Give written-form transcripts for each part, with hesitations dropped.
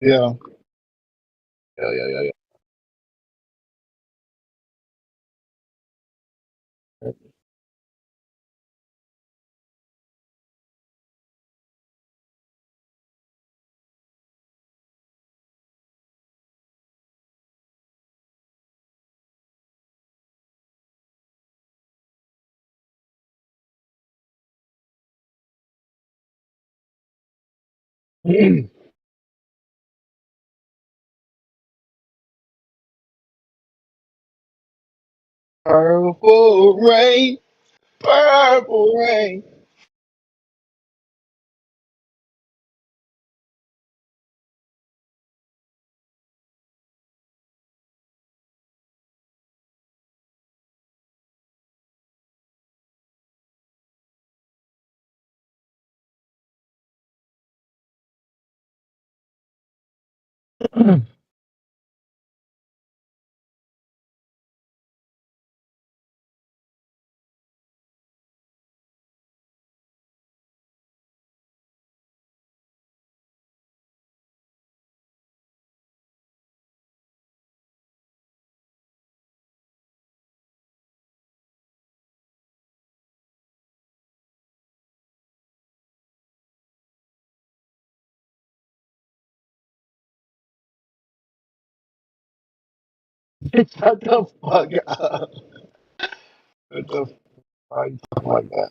Yeah. Yeah, yeah, yeah, yeah. Purple rain, purple rain. Shut the fuck up. Shut the fuck up like that.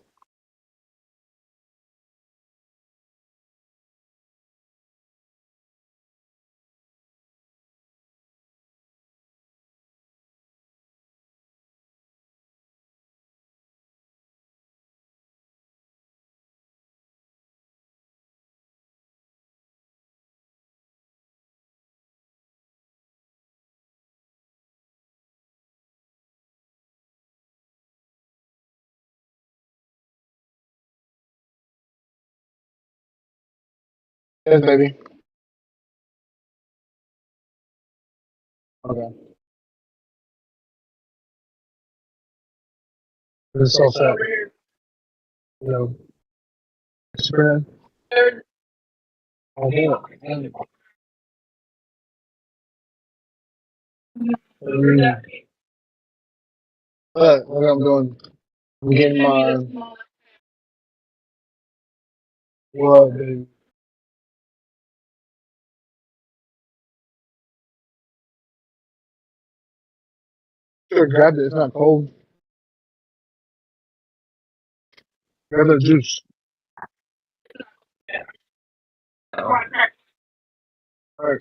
Yes, baby. Okay. It's so sad. You know, Instagram. Oh, damn. Mm. But what I'm doing, I'm getting my what, baby. Sure, grab it. It's not cold. Grab the juice. All right.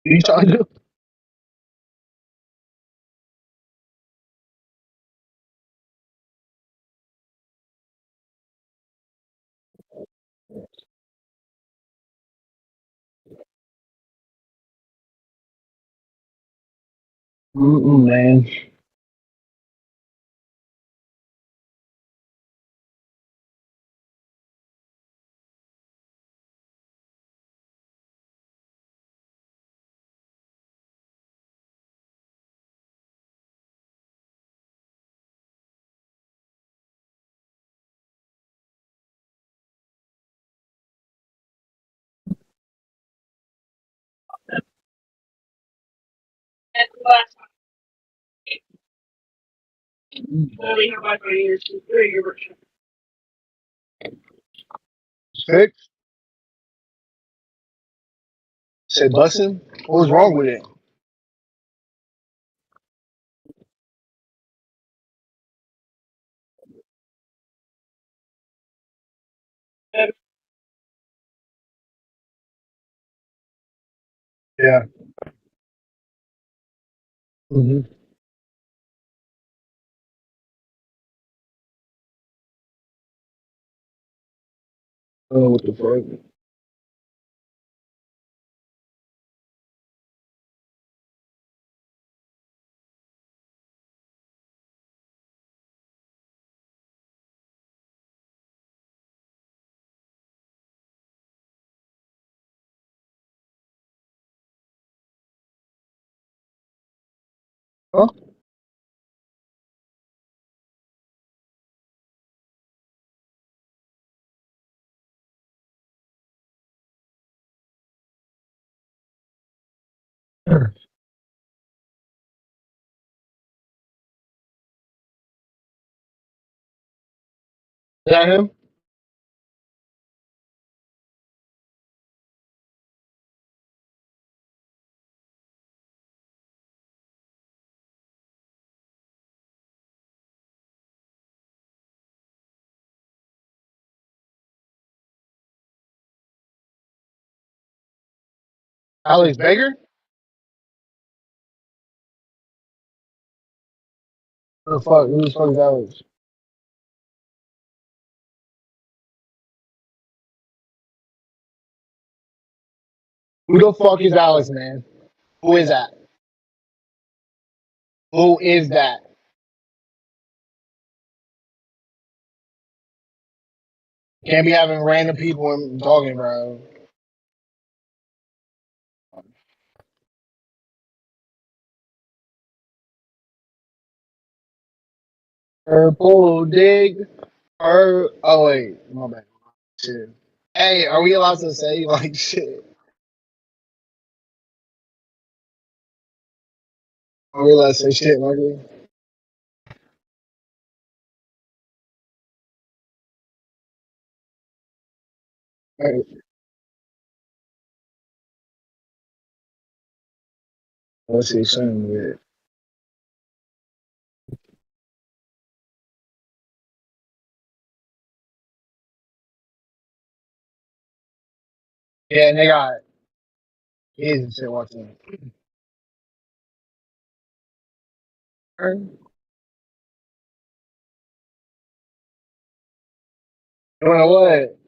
You trying to? Mm-mm, man. Six. Said busing. What was wrong with it? Yeah. Mm-hmm. Oh, what the fuck? Huh? Is that him? Alex Baker? Who the fuck is Alex? Who the fuck is Alex, man? Who is that? Who is that? Can't be having random people talking, bro. Purple dig. Oh wait, my bad. Shit. Hey, are we allowed to say like shit? Are we allowed to say shit, Michael? Hey, let's see, something weird. Yeah, and they got kids and shit watching. You know what?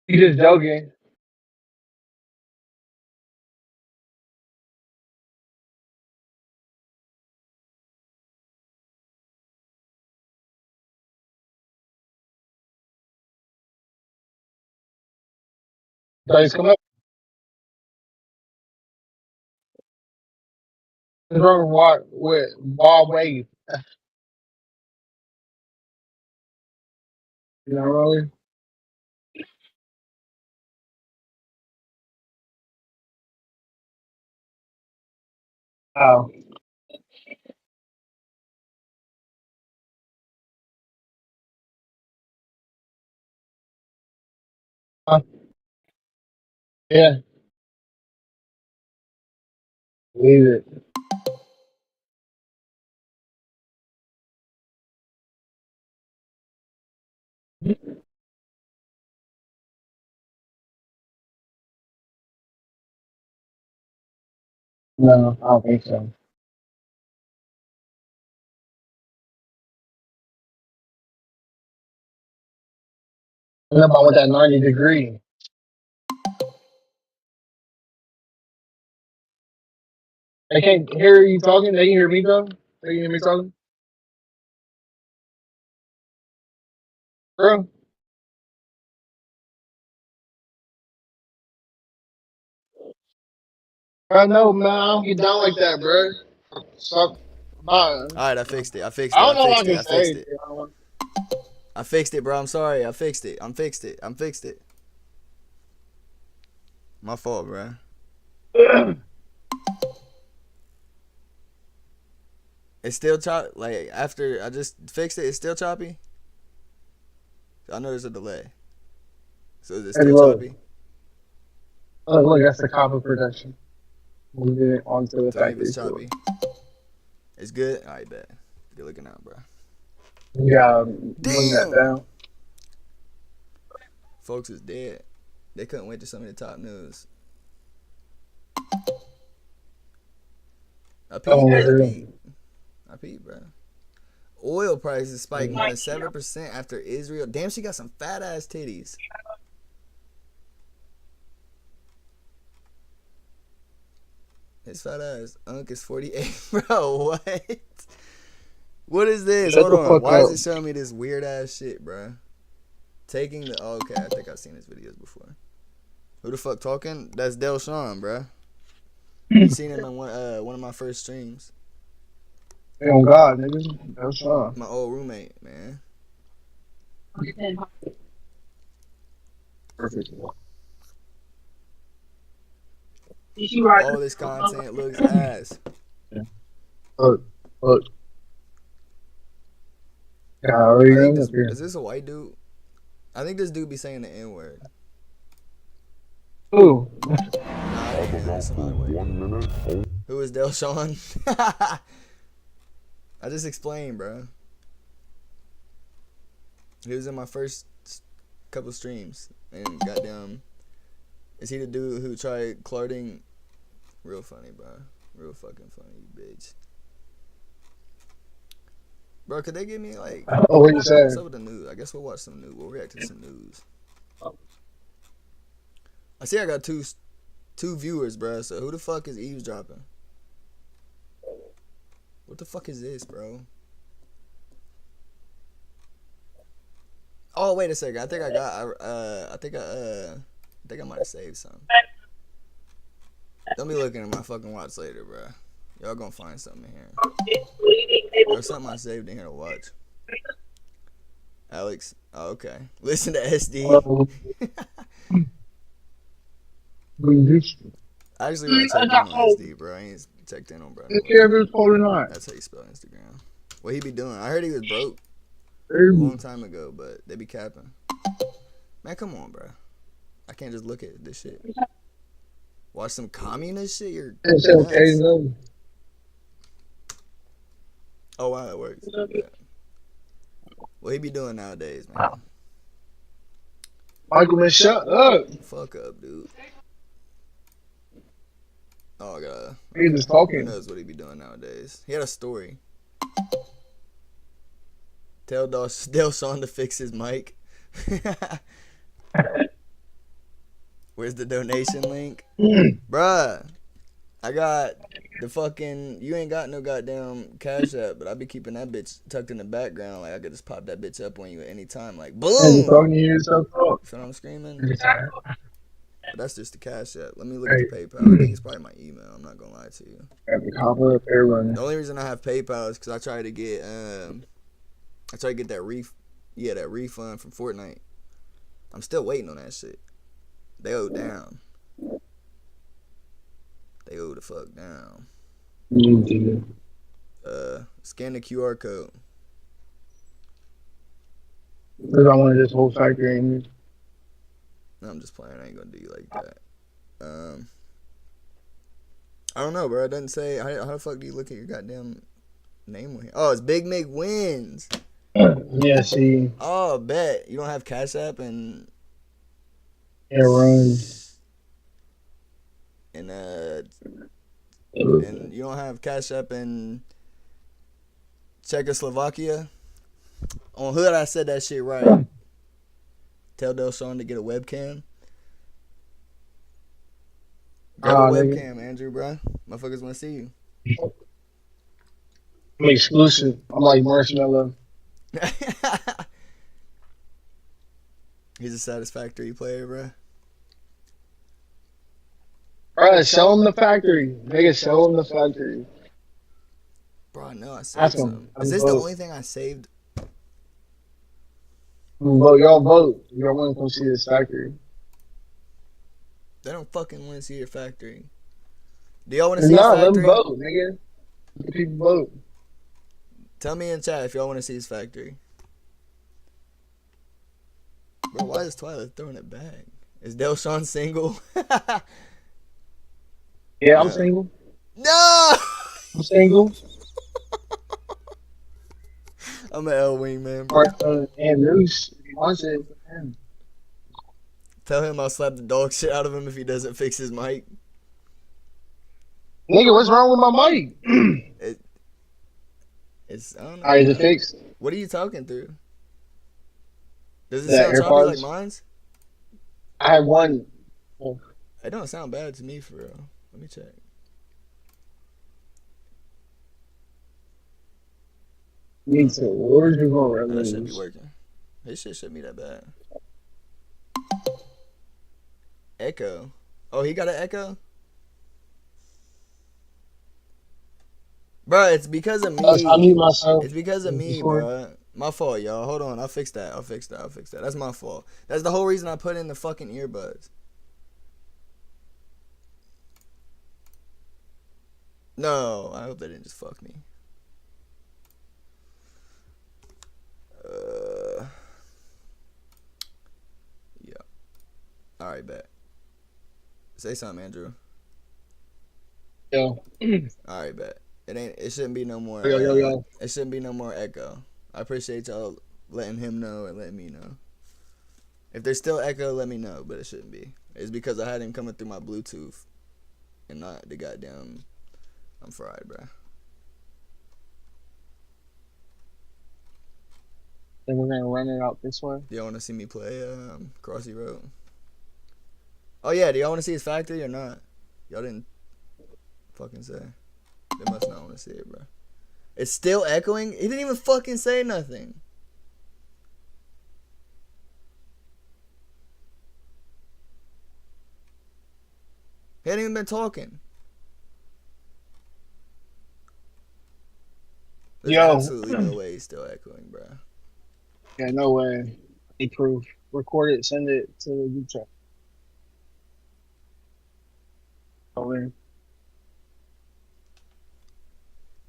You just joking. So he's coming up. What's wrong with Bob Wade? You know, really? Oh, uh, yeah, leave it. No, I don't think so. What about with that 90 degree? They can't hear you talking. They can hear me though. They can hear me talking. Bro, I know, man. I don't get down like that, bro. Stop. Bye. All right, I fixed it. I fixed I it. don't I know if I fixed it. can I say fixed it. it. I fixed it, bro. I'm sorry. I fixed it. I'm fixed it. I'm fixed it. My fault, bro. It's still chop. Like after I just fixed it, it's still choppy. I know there's a delay. So is it Hey, still look. choppy? Look, that's the copper production. Move it onto the Tell me if factory it's floor. choppy. It's good. All right, bet. Good looking out, bro. You gotta bring that Damn. down. Folks is dead. They couldn't wait to some of the top news. I Oh, peep, bro. I yeah. peep. I peep, bro. Oil prices spiked more than 7% after Israel. Damn, she got some fat ass titties. His fat ass. Unc is 48. Bro, what? What is this? Shut Hold the on. fuck Why is up. it showing me this weird ass shit, bro? Taking the. Oh, okay, I think I've seen his videos before. Who the fuck talking? That's Del Sean, bro. You seen him in one of my first streams. Hey, on God, nigga. That's fine. My old roommate, man. Perfect. All this content looks ass. Look, look. Yeah, I already I think know this up here. is this a white dude? I think this dude be saying the N word. Ooh. Nah, it ain't him. It's some other white dude. Who is Delshawn? I just explained, bro. He was in my first couple streams, and goddamn, is he the dude who tried clarting? Real funny, bro. Real fucking funny, you bitch. Bro, could they give me like? Oh, what you say? What's up with the news? I guess we'll watch some news. We'll react to some news. I see I got two viewers, bro. So who the fuck is eavesdropping? What the fuck is this, bro? Oh, wait a second. I think I got. I think I might have saved some. Don't be looking at my fucking watch later, bro. Y'all gonna find something in here. There's something I saved in here to watch. Alex. Oh, okay. Listen to SD. I actually want to check in on SD, bro. I ain't checked in on bro. That's how you spell Instagram. What he be doing? I heard he was broke a long time ago, but they be capping. Man, come on, bro. I can't just look at this shit. Watch some communist shit? You're nuts. Oh, wow, that works. Yeah. What he be doing nowadays, man? Michael, man, shut up. Fuck up, dude. Oh, God. He just talking. Who knows what he be doing nowadays? He had a story. Tell Delshawn to fix his mic. Where's the donation link? Bruh, I got the fucking... You ain't got no goddamn Cash App, but I be keeping that bitch tucked in the background. Like, I could just pop that bitch up on you at any time. Like, boom! You feel what I'm screaming? But that's just the Cash App. Let me look at the PayPal. I think it's probably my email. I'm not gonna lie to you. The only reason I have PayPal is because I tried to get that refund from Fortnite. I'm still waiting on that shit. They owe down. They owe the fuck down. Scan the QR code. Because I wanted this whole factory in me. No, I'm just playing. I ain't gonna do you like that. I don't know, bro. It doesn't say. How the fuck do you look at your goddamn name on here? Oh, it's Big Mick Wins. Yeah, see. Oh, bet. You don't have Cash App and... Aaron. And you don't have Cash App in Czechoslovakia? On Hood, I said that shit right. Tell Delshawn to get a webcam. Grab a webcam, Andrew, bro. Motherfuckers want to see you. I'm exclusive. I'm like Marshmallow. He's a satisfactory player, bro. Alright, show him the factory. Nigga, show him the factory. Bro, I know I saved some. Is this the only thing I saved? Vote, y'all vote. Y'all want to come see this factory. They don't fucking want to see your factory. Do y'all want to see his factory? Let them vote, nigga. Let people vote. Tell me in chat if y'all want to see his factory. Bro, why is Twilight throwing it back? Is Delshawn single? Yeah, I'm single. No! I'm single. I'm an L wing, man, bro. And Loose, if he wants it. Tell him I'll slap the dog shit out of him if he doesn't fix his mic. Nigga, what's wrong with my mic? It's, I don't know. Alright, is it fixed? What are you talking through? Does it sound choppy like mine's? I have one. It don't sound bad to me, for real. Let me check. Me too. Where's you going? That should be working. This shit shouldn't be that bad. Echo. Oh, he got an echo? Bro, it's because of I me. mute myself It's because of in me, Discord. bro. My fault, y'all. Hold on. I'll fix that. That's my fault. That's the whole reason I put in the fucking earbuds. No, I hope they didn't just fuck me. Yeah. All right, bet. Say something, Andrew. Yo. All right, bet. It shouldn't be no more. Yo, yo, yo. It shouldn't be no more echo. I appreciate y'all letting him know and letting me know. If there's still echo, let me know, but it shouldn't be. It's because I had him coming through my Bluetooth and not the goddamn. I'm fried, bro. Then we're gonna run it out this way. Do y'all want to see me play Crossy Road? Oh yeah, do y'all want to see his factory or not? Y'all didn't fucking say. They must not want to see it, bro. It's still echoing? He didn't even fucking say nothing. He hadn't even been talking. There's absolutely no way he's still echoing, bro. Yeah, no way. Need proof. Record it, send it to the group chat. Oh, man.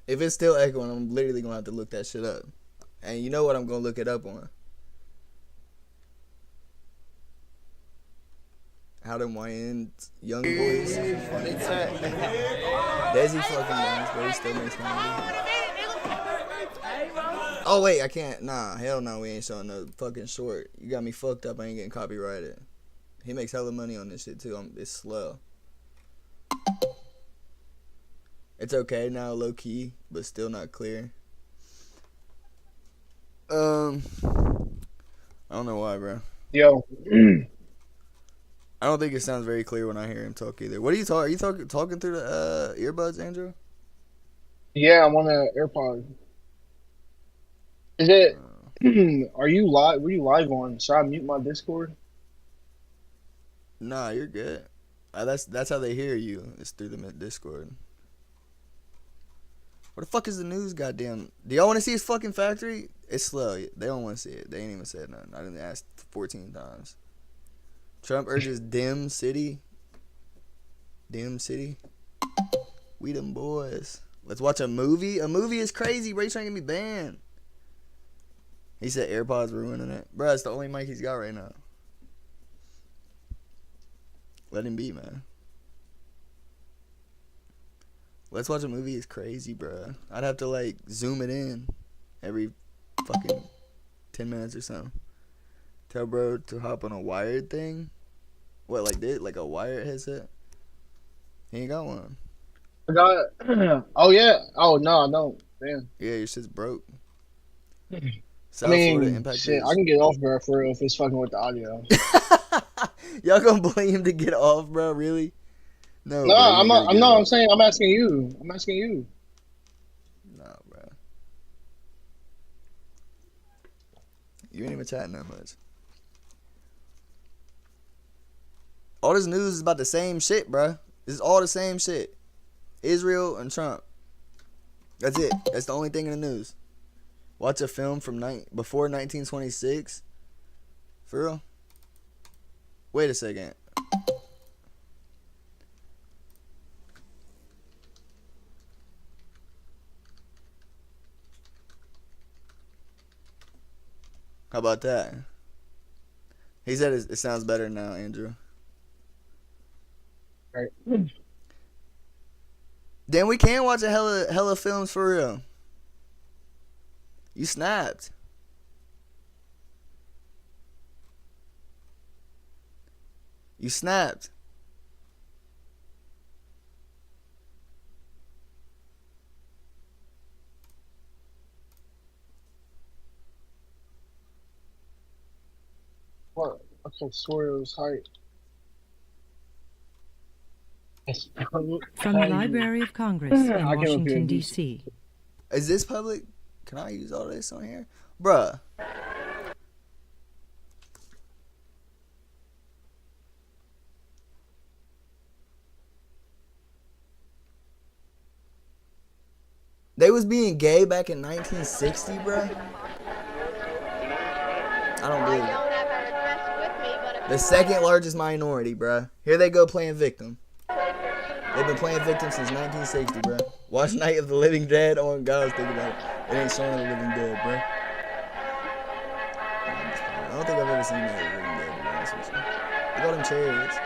If it's still echoing, I'm literally gonna have to look that shit up. And you know what I'm gonna look it up on? How them YN young boys on their tech. Desi fucking dance, but he still makes money. Oh wait, I can't. Nah, hell no, we ain't showing no fucking short. You got me fucked up. I ain't getting copyrighted. He makes hella money on this shit too. It's slow. It's okay now, low key, but still not clear. I don't know why, bro. Yo. I don't think it sounds very clear when I hear him talk either. What are you talking? Are you talking through the earbuds, Andrew? Yeah, I'm on the AirPod. Is it? Are you live? Were you live on? Should I mute my Discord? Nah, you're good. That's how they hear you. It's through the Discord. What the fuck is the news? Goddamn. Do y'all want to see his fucking factory? It's slow. They don't want to see it. They ain't even said nothing. I didn't ask 14 times. Trump urges dim city. Dim city. We them boys. Let's watch a movie. A movie is crazy. Bro, you trying to get me banned. He said AirPods ruining it. Bro, it's the only mic he's got right now. Let him be, man. Let's watch a movie is crazy, bro. I'd have to like zoom it in every fucking 10 minutes or something. Tell bro to hop on a wired thing. What, like this? Like a wired headset? He ain't got one. I got. Oh yeah. Oh no, I don't. Damn. Yeah, your shit's broke. I South Florida mean, shit. I impactors. can get off, bro, for real if it's fucking with the audio. Y'all gonna blame him to get off, bro? Really? No, No, bro. You I'm ain't gotta not. I'm get no. I'm off. saying. I'm asking you. I'm asking you. No, bro. You ain't even chatting that much. All this news is about the same shit, bro. This is all the same shit. Israel and Trump. That's it. That's the only thing in the news. Watch a film from before 1926. For real? Wait a second. How about that? He said it sounds better now, Andrew. Right. Then we can watch a hella films for real. You snapped. You snapped. What? Okay, Sorio's height. From the Library of Congress in I came up here Washington, and do D.C. Is this public? Can I use all this on here? Bruh. They was being gay back in 1960, bro. I don't believe it. The second largest minority, bro. Here they go playing victim. They've been playing victim since 1960, bro. Watch Night of the Living Dead. Oh, God, I was thinking about it. It ain't Shaun of the Living Dead, bro. I don't think I've ever seen Night of the Living Dead, to be honest with you. Look at all them chariots.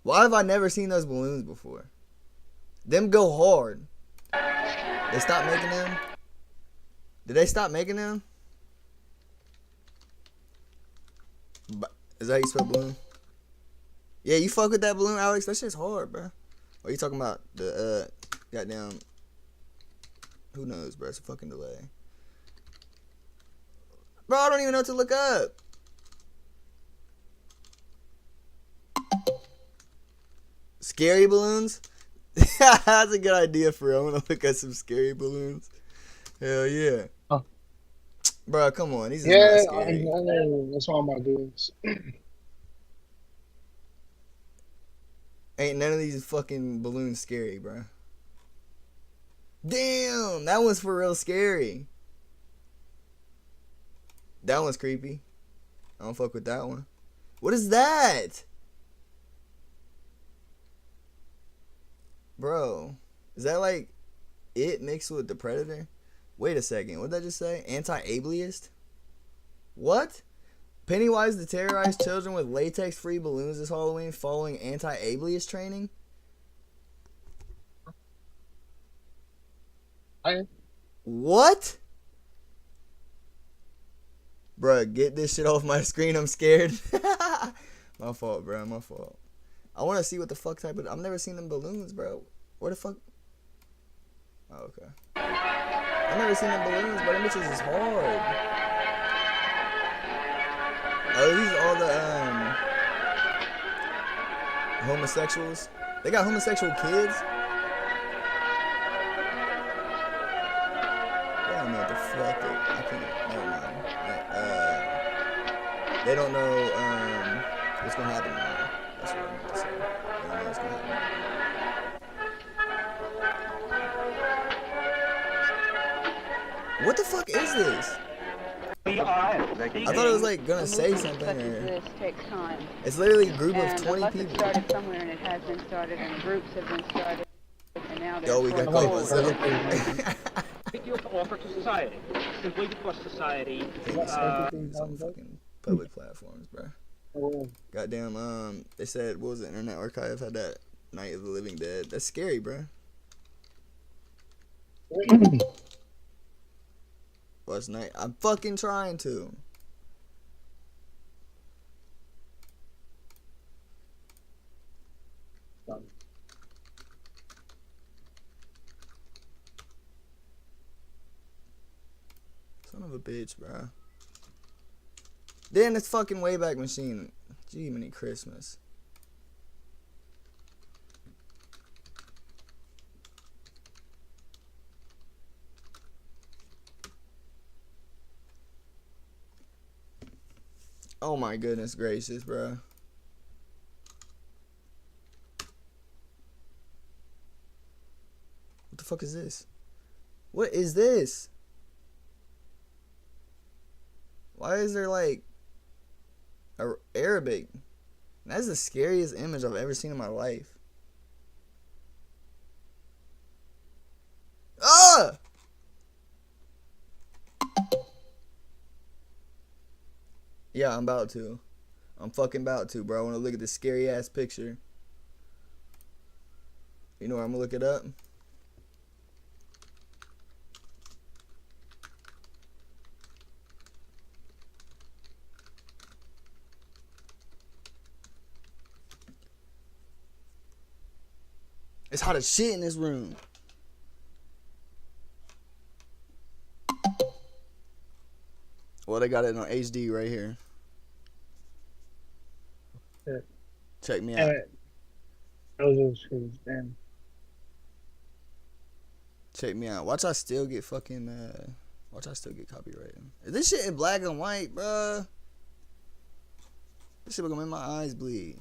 Why have I never seen those balloons before? Them go hard. They stopped making them? Did they stop making them? Is that how you spell balloon? Yeah, you fuck with that balloon, Alex? That shit's hard, bro. Or you talking about the, goddamn... Who knows, bro? It's a fucking delay. Bro, I don't even know what to look up. Scary balloons? That's a good idea for real. I'm gonna look at some scary balloons. Hell yeah. Oh. Bro, come on. These Yeah, are not scary. I know. That's why I'm about to do this. Ain't none of these fucking balloons scary, bro. Damn, that one's for real scary. That one's creepy. I don't fuck with that one. What is that? Bro, is that like it mixed with the Predator? Wait a second, what did I just say? Anti-ableist? What? Pennywise to terrorize children with latex-free balloons this Halloween following anti-ableist training? What? Bruh, get this shit off my screen, I'm scared. My fault, bro, my fault. I want to see what the fuck type of... I've never seen them balloons, bro. Where the fuck... Oh, okay. I've never seen them balloons, but them bitches is hard. Oh, these are all the, homosexuals. They got homosexual kids? They don't know what the fuck I can't... Never mind. They don't know, what's gonna happen now. That's what I meant to say. I don't know what's gonna happen. What the fuck is this? I thought it was like gonna say something. Or... It's literally a group of 20 people. Started somewhere and it has been started and groups have been started and now Yo, we got caught myself. Deal to offer to society, simply because society. Things on fucking public platforms, bro. Goddamn, they said, what was the Internet Archive had that Night of the Living Dead. That's scary, bro. Last night, I'm fucking trying to. Son of a bitch, bro. Then this fucking Wayback Machine. Gee, many Christmas. Oh my goodness gracious, bro. What the fuck is this? What is this? Why is there like Arabic? That's the scariest image I've ever seen in my life. Ah! Yeah, I'm about to. I'm fucking about to, bro. I want to look at this scary ass picture. You know where I'm gonna look it up? It's hot as shit in this room. Well, they got it on HD right here. Yeah. Check me out. Check me out. Watch I still get fucking watch I still get copyrighted. Is this shit in black and white, bruh? This shit gonna make my eyes bleed.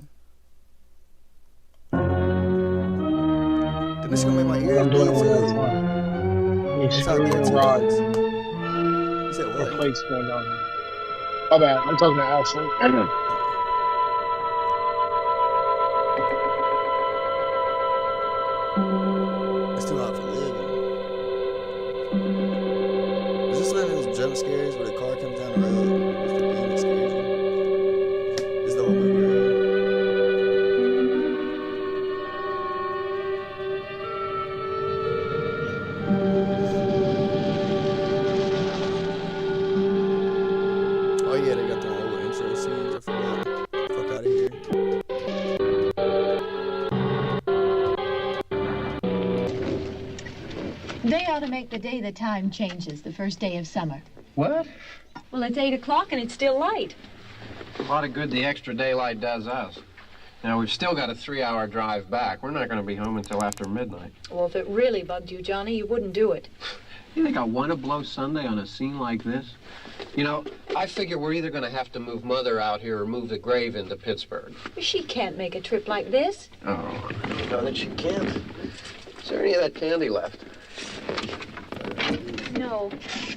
This gonna make my But ears I'm doing it bleed one more too. time. You That's how good screaming two rods. bucks. You said The what? quake's going on here. My bad. I'm talking to Ashley. It's too hot for living. Is this one of those jump scares where the car comes down the road? It's the thing that scares you. Is the whole movie real? Oh yeah, they got the old intro scenes. I forgot. Fuck out of here. They ought to make the day the time changes, the first day of summer. What? Well, it's 8 o'clock and it's still light. A lot of good the extra daylight does us. Now, we've still got a 3-hour drive back. We're not going to be home until after midnight. Well, if it really bugged you, Johnny, you wouldn't do it. You think I want to blow Sunday on a scene like this? You know, I figure we're either going to have to move Mother out here or move the grave into Pittsburgh. She can't make a trip like this. Oh, you know that she can't. Is there any of that candy left? No.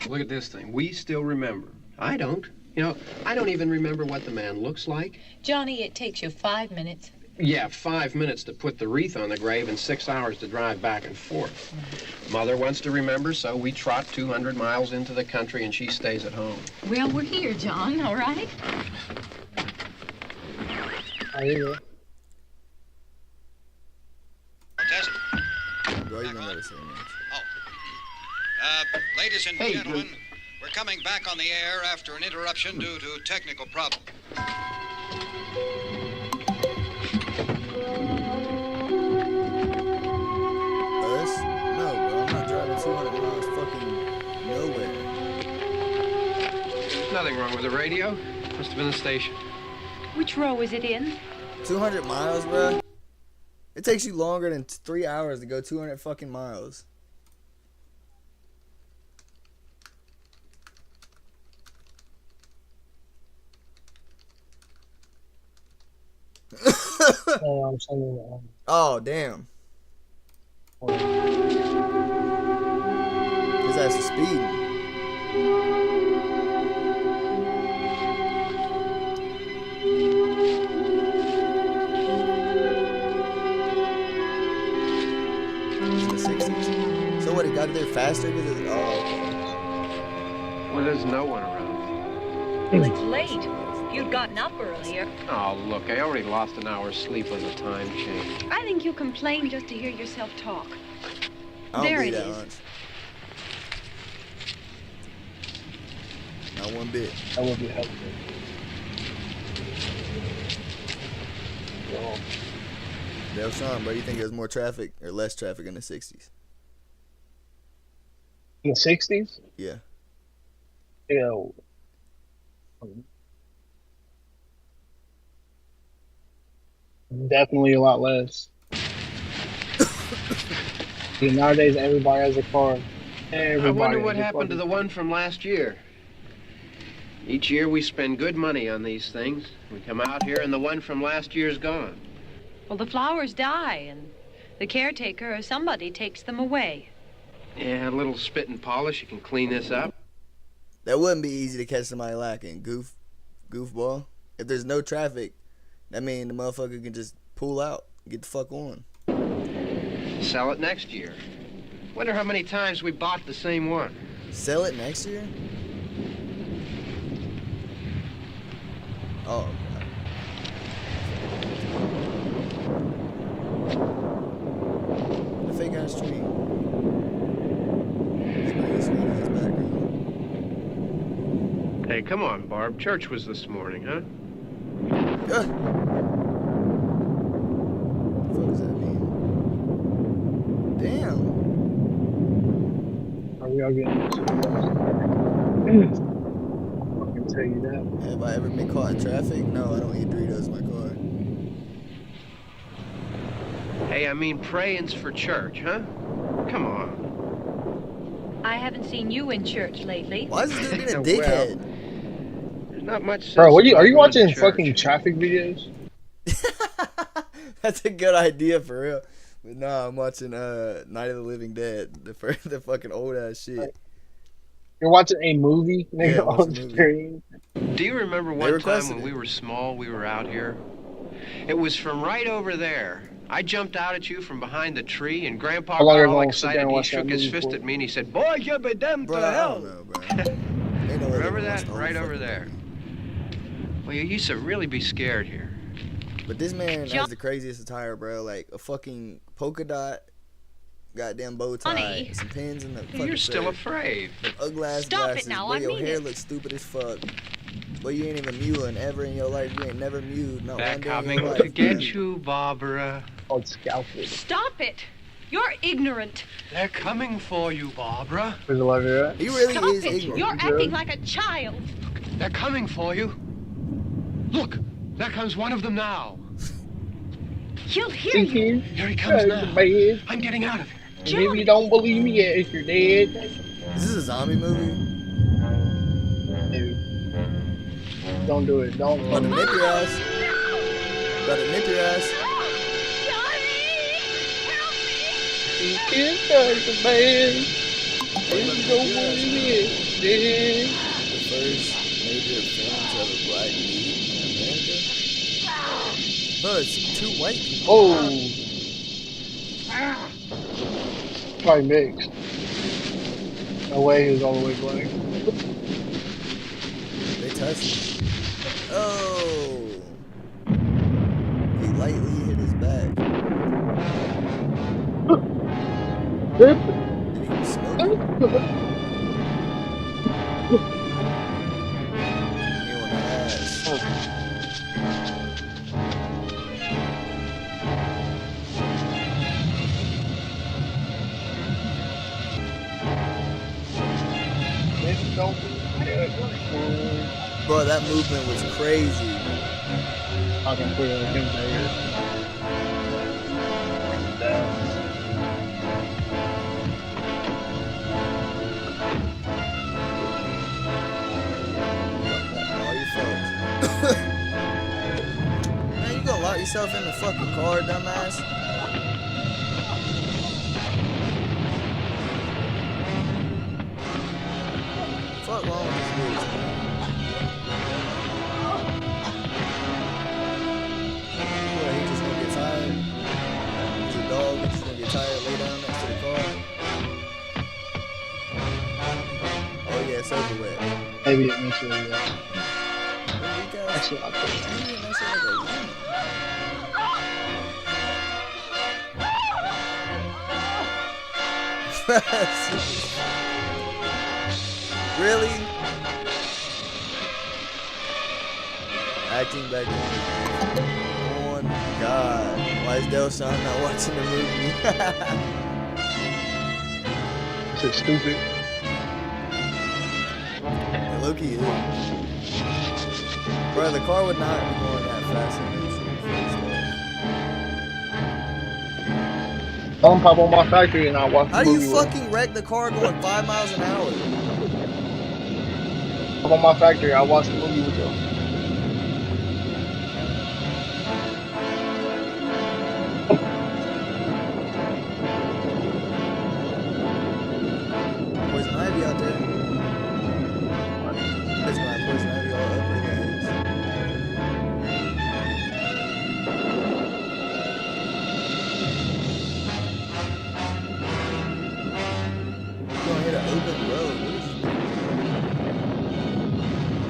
Look at this thing. We still remember. I don't. You know, I don't even remember what the man looks like. Johnny, it takes you 5 minutes. Yeah, 5 minutes to put the wreath on the grave and 6 hours to drive back and forth. Mother wants to remember, so we trot 200 miles into the country and she stays at home. Well, we're here, John, all right? There you go. Bro, you don't gotta say much. Ladies and Hey, gentlemen, we're coming back on the air after an interruption due to technical problem. Us? No, bro. I'm not driving 200 miles fucking nowhere. Nothing wrong with the radio. Must have been the station. Which row is it in? 200 miles, bro? It takes you longer than 3 hours to go 200 fucking miles. I'm sending Oh, damn. His ass is speeding. It's in the 60s. So what, he got there faster? Because it's, oh, Well, there's no one around. Well, it's late. If you'd gotten up earlier. Oh, look, I already lost an hour's sleep on the time change. I think you complain just to hear yourself talk. I don't There bleed it that is. much. Not one bit. That would be helpful. Well, Dale Sean, bro, you think there's more traffic or less traffic in the 60s? in the 60s? Yeah. You know, definitely a lot less. See, nowadays, everybody has a car. Everybody I wonder has what a happened to fucking- the one from last year. Each year we spend good money on these things. We come out here and the one from last year's gone. Well, the flowers die, and the caretaker or somebody takes them away. Yeah, a little spit and polish, you can clean this up. That wouldn't be easy to catch somebody lacking. Goofball. If there's no traffic, that means the motherfucker can just pull out, get the fuck on. Sell it next year. Wonder how many times we bought the same one. Sell it next year? Oh, God. The fake ass tree. The green screen in his background. Hey, come on, Barb. Church was this morning, huh? What the fuck does that mean? Damn. Are we all getting this? I can tell you that. Have I ever been caught in traffic? No, I don't eat Doritos in my car. Hey, I mean praying's for church, huh? Come on. I haven't seen you in church lately. Why is this dude being a Well, dickhead? There's not much sense Bro, are you about watching going to church. fucking traffic videos? That's a good idea for real. Nah, I'm watching Night of the Living Dead, the fucking old ass shit. You're watching a movie, nigga, Yeah, watching on a movie. screen. Do you remember They one time requested when it. we were small, we were out here? It was from right over there. I jumped out at you from behind the tree, and Grandpa How long got are you all gonna sit there excited. and He watch that shook his movie fist for? at me, and he said, "Boy, you be damned Bro, to I hell." don't know, bro. Ain't no way Remember they watched that? the whole Right over fucking there. movie. Well, you used to really be scared here. But this man has the craziest attire, bro. Like a fucking polka dot, goddamn bow tie, Honey. some pins in the fucking You're still shirt. afraid. Them ugly ass Stop it glasses. now, Boy, I your mean hair it. looks stupid as fuck. Boy, you ain't even mewing ever in your life. You ain't never mewed. Not They're one day in coming your to life, get man. you, Barbara. Oh, it's scalpel. Stop it. You're ignorant. They're coming for you, Barbara. Where's the love here at? He really Stop is it. ignorant. You're acting like a child. They're coming for you. Look, there comes one of them now. He'll hear See, you. kid? Here he comes Hey, now. man. I'm getting out of here. And if you don't believe me, if you're dead, Is this a zombie movie? maybe. Don't do it. Don't. About to nip your ass. About to nip your ass. You can't touch a man. And you don't believe me, dead. The first major film to have a black lead in America. Bro, it's two white people. Oh. Probably mixed. No way he was all the way black. They touched him. Oh. He lightly hit his back. Did he smoke it? He on the ass. Bro, that movement was crazy. I can put it on him later. Oh, you fucked. Man, you gonna lock yourself in the fucking car, dumbass? Fuck wrong with this bitch, man? What, he just gonna get tired? He's a dog, he's just gonna get tired, lay down next to the car? Oh yeah, it's over with. Maybe eventually, yeah. Weak ass. That's what I think. Man, you getting that shit like a woman. Really? Acting back then. Oh my god. Why is Del Son not watching the movie? Shit stupid. Loki is. Bro, the car would not be going that fast in this Don't pop on my factory and I'll watch the How do you movie with fucking wreck the car going 5 miles an hour? him. Pop on my factory, I'll watch the movie with you. Poison Ivy out there. That's my Poison Ivy all up her ass. You're gonna hit an open road.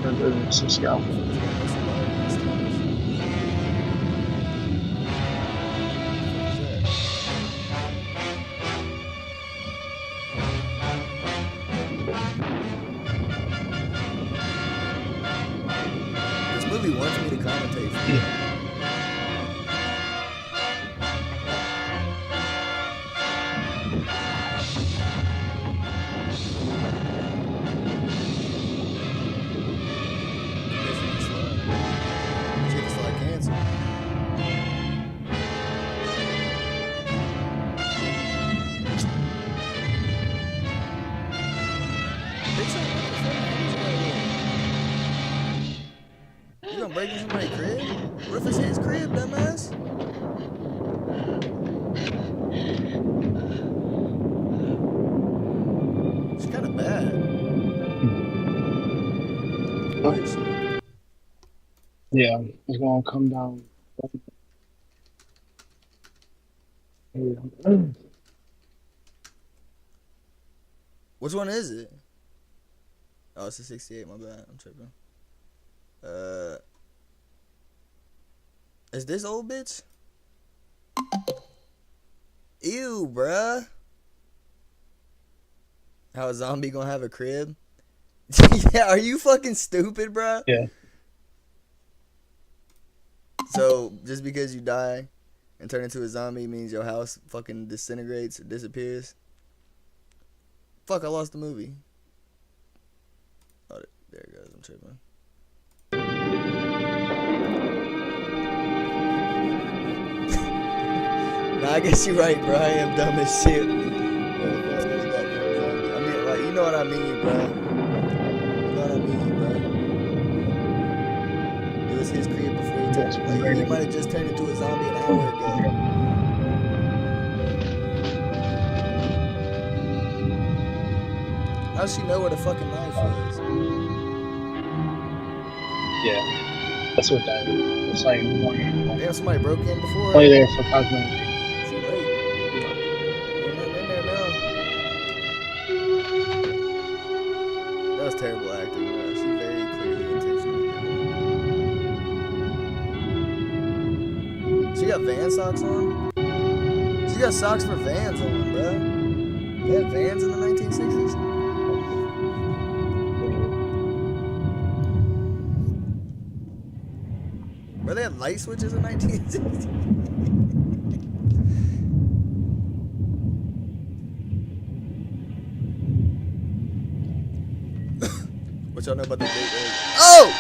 What is this? It's a scalpel. This movie wants me to commentate for it. Basically Yeah, it's gonna come down. Yeah. Which one is it? Oh, it's a 68. My bad. I'm tripping. Is this old bitch? Ew, bruh. How a zombie gonna have a crib? Yeah, are you fucking stupid, bruh? Yeah. So, just because you die and turn into a zombie means your house fucking disintegrates or disappears? Fuck, I lost the movie. Oh, there it goes. I'm tripping. Nah, I guess you're right, bro. I am dumb as shit. I mean, like, you know what I mean, bro. You know what I mean, bro. It was his crib before he turned. Like, he might have just turned into a zombie an hour ago. How'd she know where the fucking knife was? Yeah. That's what that is. It's like one. Damn, somebody broke in before. Play there for cosmetic. She late. Ain't nothing in there now. That was terrible acting, bro. She very clearly intentionally did that. She got Van socks on? She got socks for Vans on, bro. They had Vans in the 1960s? Bro, they had light switches in 1960s? What y'all know about the gateway? Oh!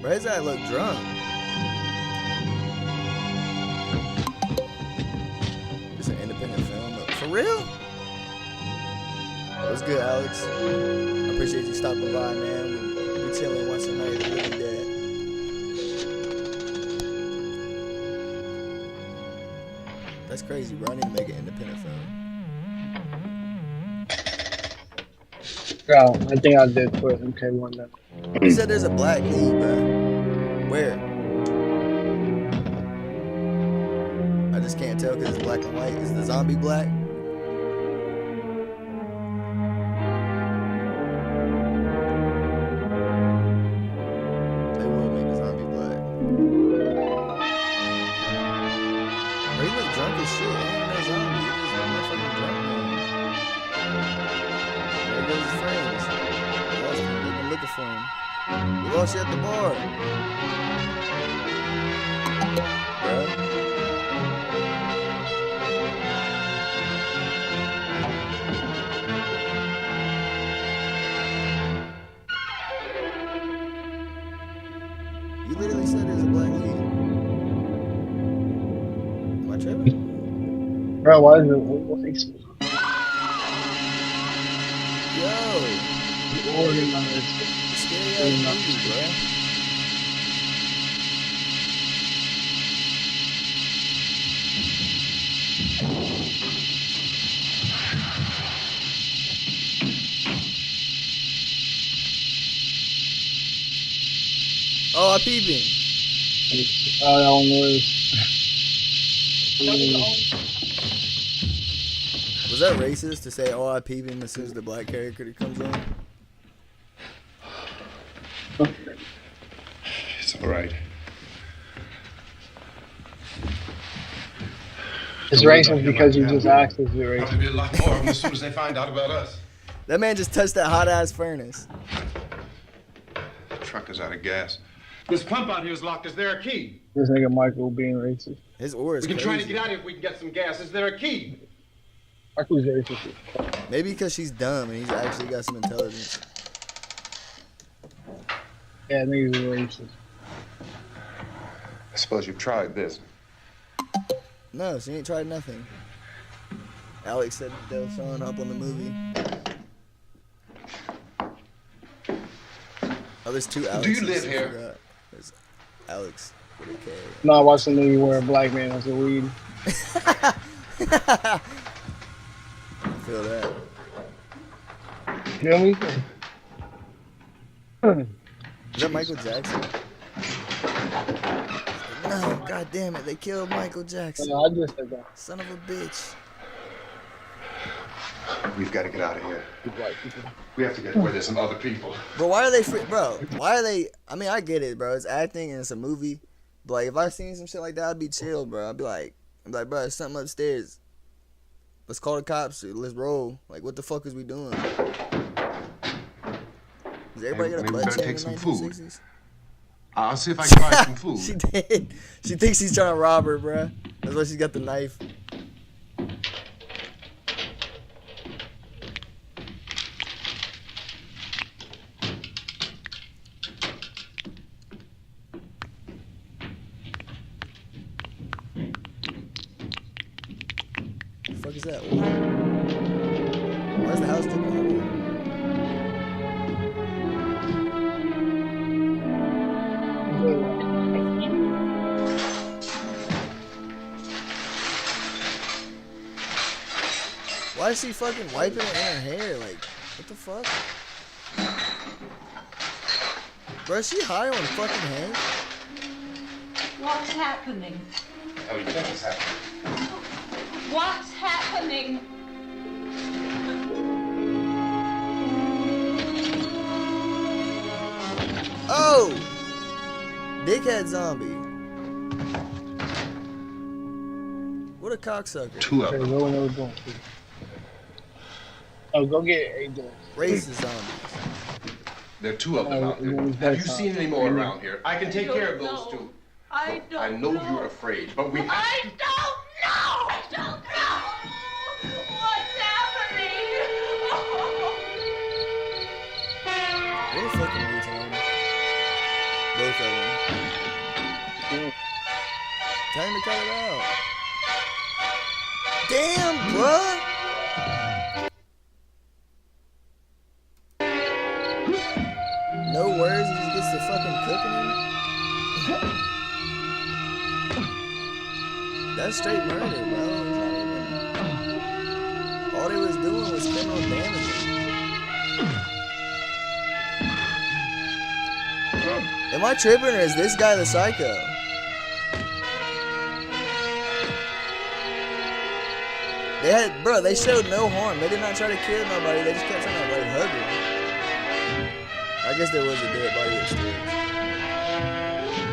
Bro, his guy look drunk. It's an independent film. For real? What's good, Alex? I appreciate you stopping by, man. We chilling once a night. Really dead. That's crazy, bro. I need to make an independent film. Bro, I think I did put MK1 down. You said there's a black lead, bro. Where? I just can't tell because it's black and white. Is the zombie black? They will make the zombie black. Bro, he look drunk as shit. He ain't no zombie. He's just a motherfucking drunk man. There goes his friends. We lost him. We've been looking for him. We lost you at the bar. Bro. You literally said there's a black lead. Am I tripping? Bro, why is it organized? Yo, scary ass movie, bro. Oh, I peeped him. I don't know. Was that racist to say, oh, I peep him as soon as the black character comes on? It's all right. It's racist because you just asked us to be There'll racist. be a lot more of them as soon as they find out about us. That man just touched that hot ass furnace. The truck is out of gas. This pump out here is locked. Is there a key? This nigga Michael being racist. His aura is We can crazy. try to get out of here if we can get some gas. Is there a key? Michael's racist. Maybe because she's dumb and he's actually got some intelligence. Yeah, niggas are racist. I suppose you've tried this. No, she ain't tried nothing. Alex said they were showing up on the movie. Oh, there's two Alexes. Do you live I here? forgot. There's Alex. Okay. No, I watched a movie where a black man was a weed. Feel that. Feel me? Is that Michael Jackson? No, god damn it, they killed Michael Jackson. I just said that. Son of a bitch. We've got to get out of here. White people. We have to get where there's some other people. Bro, why are they free? Bro, why are they? I mean, I get it, bro. It's acting and it's a movie. But like, if I seen some shit like that, I'd be chill, bro. I'd be like, bro, there's something upstairs. Let's call the cops. Let's roll. Like, what the fuck is we doing? Does everybody got a Maybe we butt better check in take the some food. 1960s? I'll see if I can find some food. She did. She thinks he's trying to rob her, bro. That's why she's got the knife. The fuck is that? Ooh. Why's the house dripping oil? Why is she fucking wiping it in her hair? Like, what the fuck? Bro, is she high on fucking Hank? What's happening? Oh, you think it's happening? What's happening? Oh! Dickhead zombie. What a cocksucker. Two of Okay, them. go where we're going. Oh, go get a door. Racist zombies. There are two of them out there. Have you seen any more around here? I can take care of those two. I don't I know you're afraid, but we have to. I don't know! What's happening? What a fucking retard. Both of them. Time to cut it out. Damn, bruh! No words, he just gets to fucking cooking him? That's straight murder, bro. He's not even... All they was doing was criminal damage. Am I tripping or is this guy the psycho? They showed no harm. They did not try to kill nobody. They just kept trying to like hug her. I guess there was a dead body upstairs.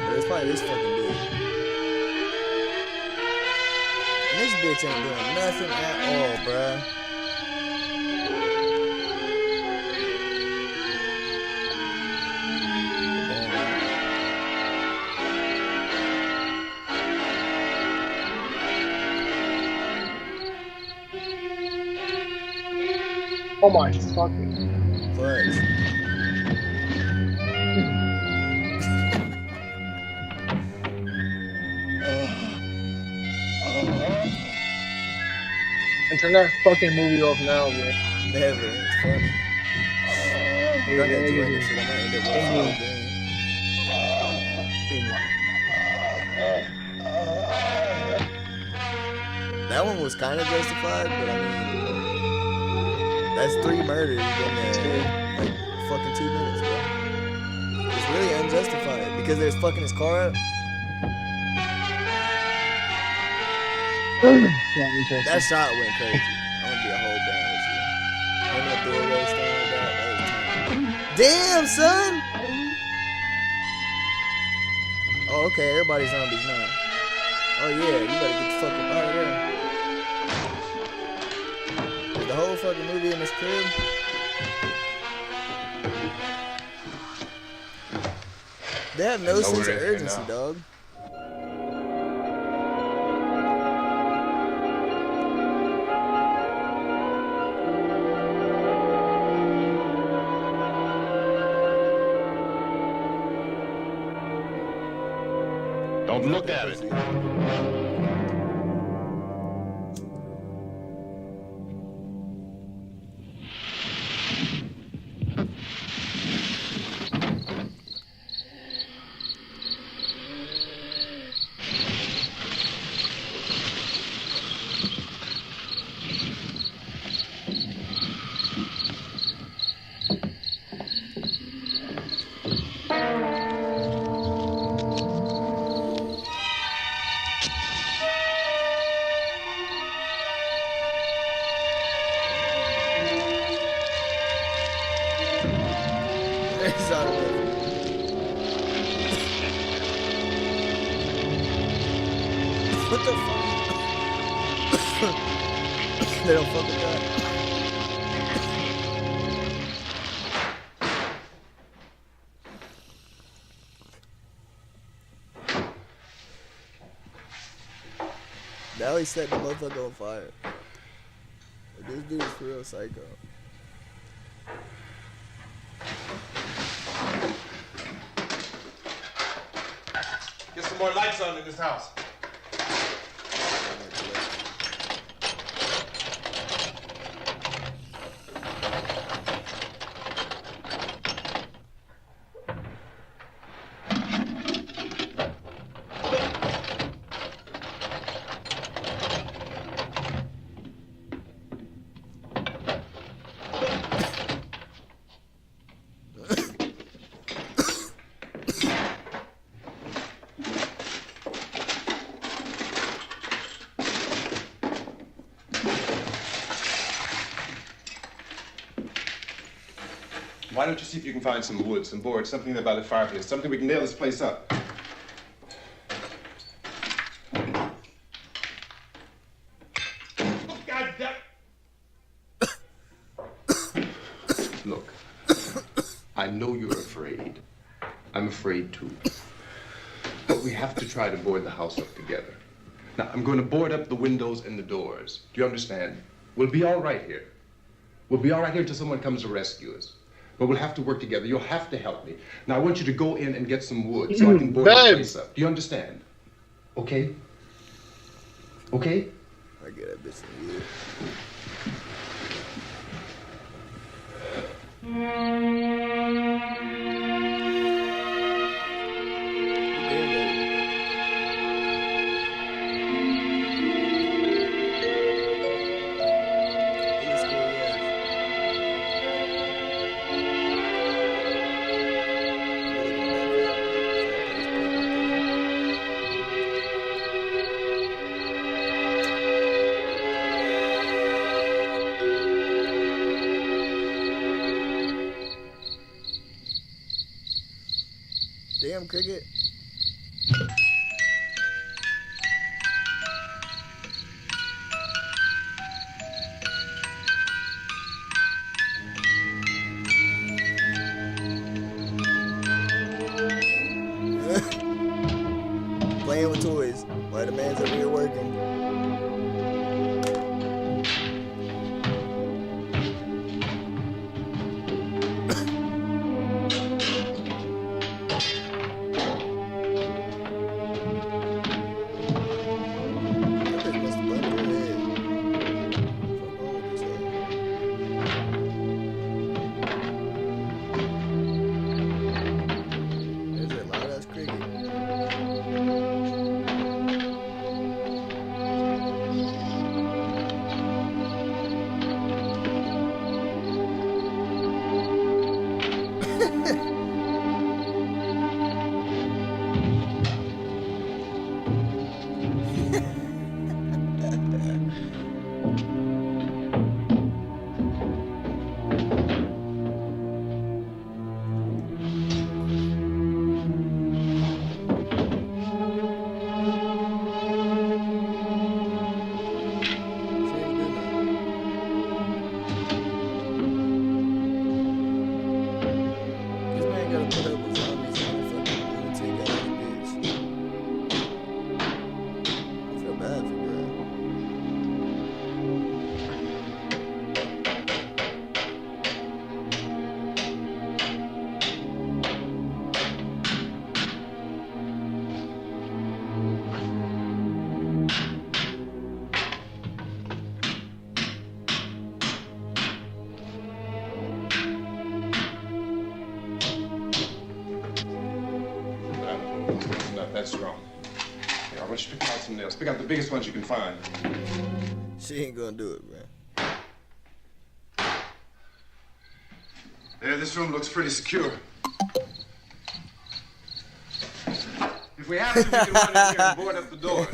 But it's probably this fucking dude. And this bitch ain't doing nothing at all, bruh. Oh my fucking. Fudge. And turn that fucking movie off now, bro. Never. It's funny. I'm not enjoying this shit. I might end up watching the whole thing. That one was kind of justified, but I mean, that's 3 murders in like fucking 2 minutes, bro. It's really unjustified because they're fucking his car up. That shot went crazy. I'm gonna be a whole band with you. Him in the doorway standing like that was time. Damn, son! Oh, okay, everybody's zombies now. Oh yeah, you better get the fuck up out of there. Is the whole fucking movie in this crib? They have no sense of urgency, dog. Don't look at it. It's out of there. What the fuck? They don't fuck with that. Now he set the motherfucker on fire. Like, this dude is for real psycho. Get some more lights on in this house. Why don't you see if you can find some wood, some board, something there by the fireplace, something we can nail this place up. God damn. Look, I know you're afraid. I'm afraid too. But we have to try to board the house up together. Now, I'm going to board up the windows and the doors. Do you understand? We'll be all right here. We'll be all right here until someone comes to rescue us. But we'll have to work together. You'll have to help me. Now, I want you to go in and get some wood so I can board the place up. Do you understand? Okay? Okay? I get that bitch some wood. Damn, cricket. Playing with toys while the man's over here working. That's strong. Here, I want you to pick out some nails. Pick out the biggest ones you can find. She ain't gonna do it, man. Yeah, this room looks pretty secure. If we have to, we can run in here and board up the doors.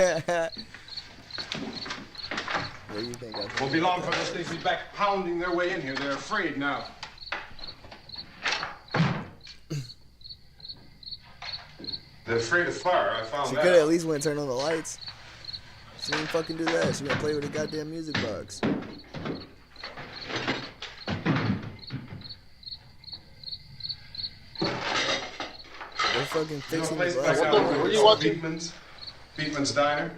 What do you think? Won't be long for those things be back pounding their way in here. They're afraid now. They're afraid of fire. I found She that could have at out. least went and turned on the lights. She didn't fucking do that. She went play with a goddamn music box. They're fucking You know a fixing the place glass. back What out the- there what are you called watching? Beekman's Diner?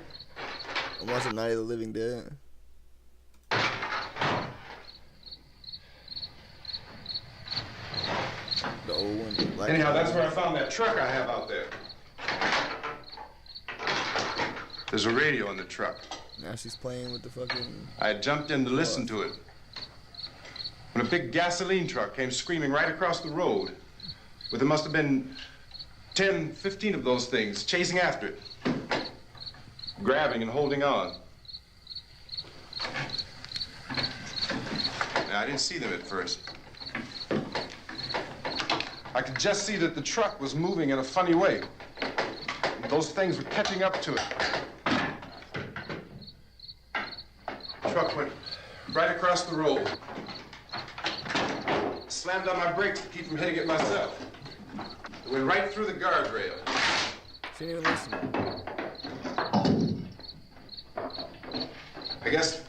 I'm watching Night of the Living Dead. The old one. Like Anyhow, that's where I found that truck I have out there. There's a radio in the truck. Now she's playing with the fucking. I jumped in to listen to it when a big gasoline truck came screaming right across the road. But there must have been 10, 15 of those things chasing after it, grabbing and holding on. Now, I didn't see them at first. I could just see that the truck was moving in a funny way. Those things were catching up to it. The truck went right across the road. Slammed on my brakes to keep from hitting it myself. It went right through the guardrail. She didn't even listen. I guess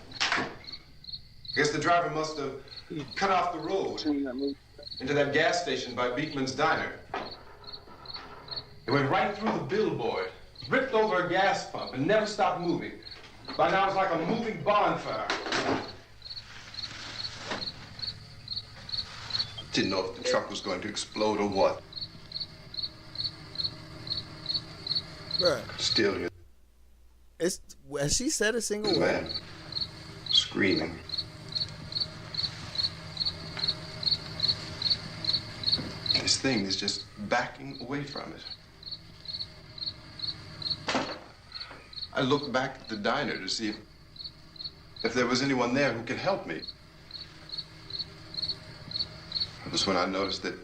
the driver must have cut off the road into that gas station by Beekman's Diner. It went right through the billboard, ripped over a gas pump, and never stopped moving. By now, it's like a moving bonfire. Didn't know if the truck was going to explode or what. Bruh. Still, you Has she said a single word? man, screaming. This thing is just backing away from it. I looked back at the diner to see if there was anyone there who could help me. It was when I noticed that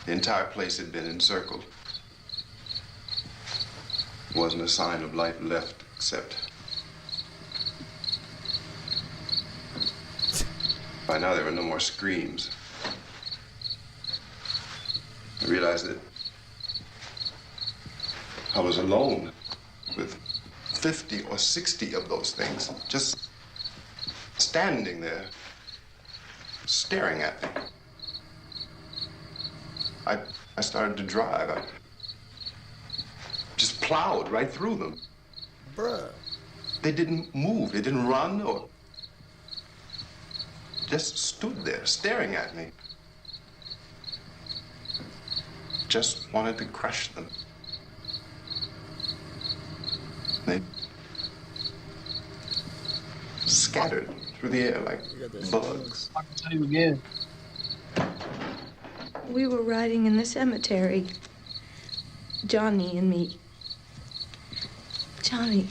the entire place had been encircled. There wasn't a sign of life left except by now there were no more screams. I realized that I was alone with 50 or 60 of those things just standing there, staring at me. I started to drive. I just plowed right through them. Bruh. They didn't move. They didn't run or just stood there staring at me. Just wanted to crush them. They scattered through the air like bugs. I can tell you again. We were riding in the cemetery, Johnny and me. Johnny.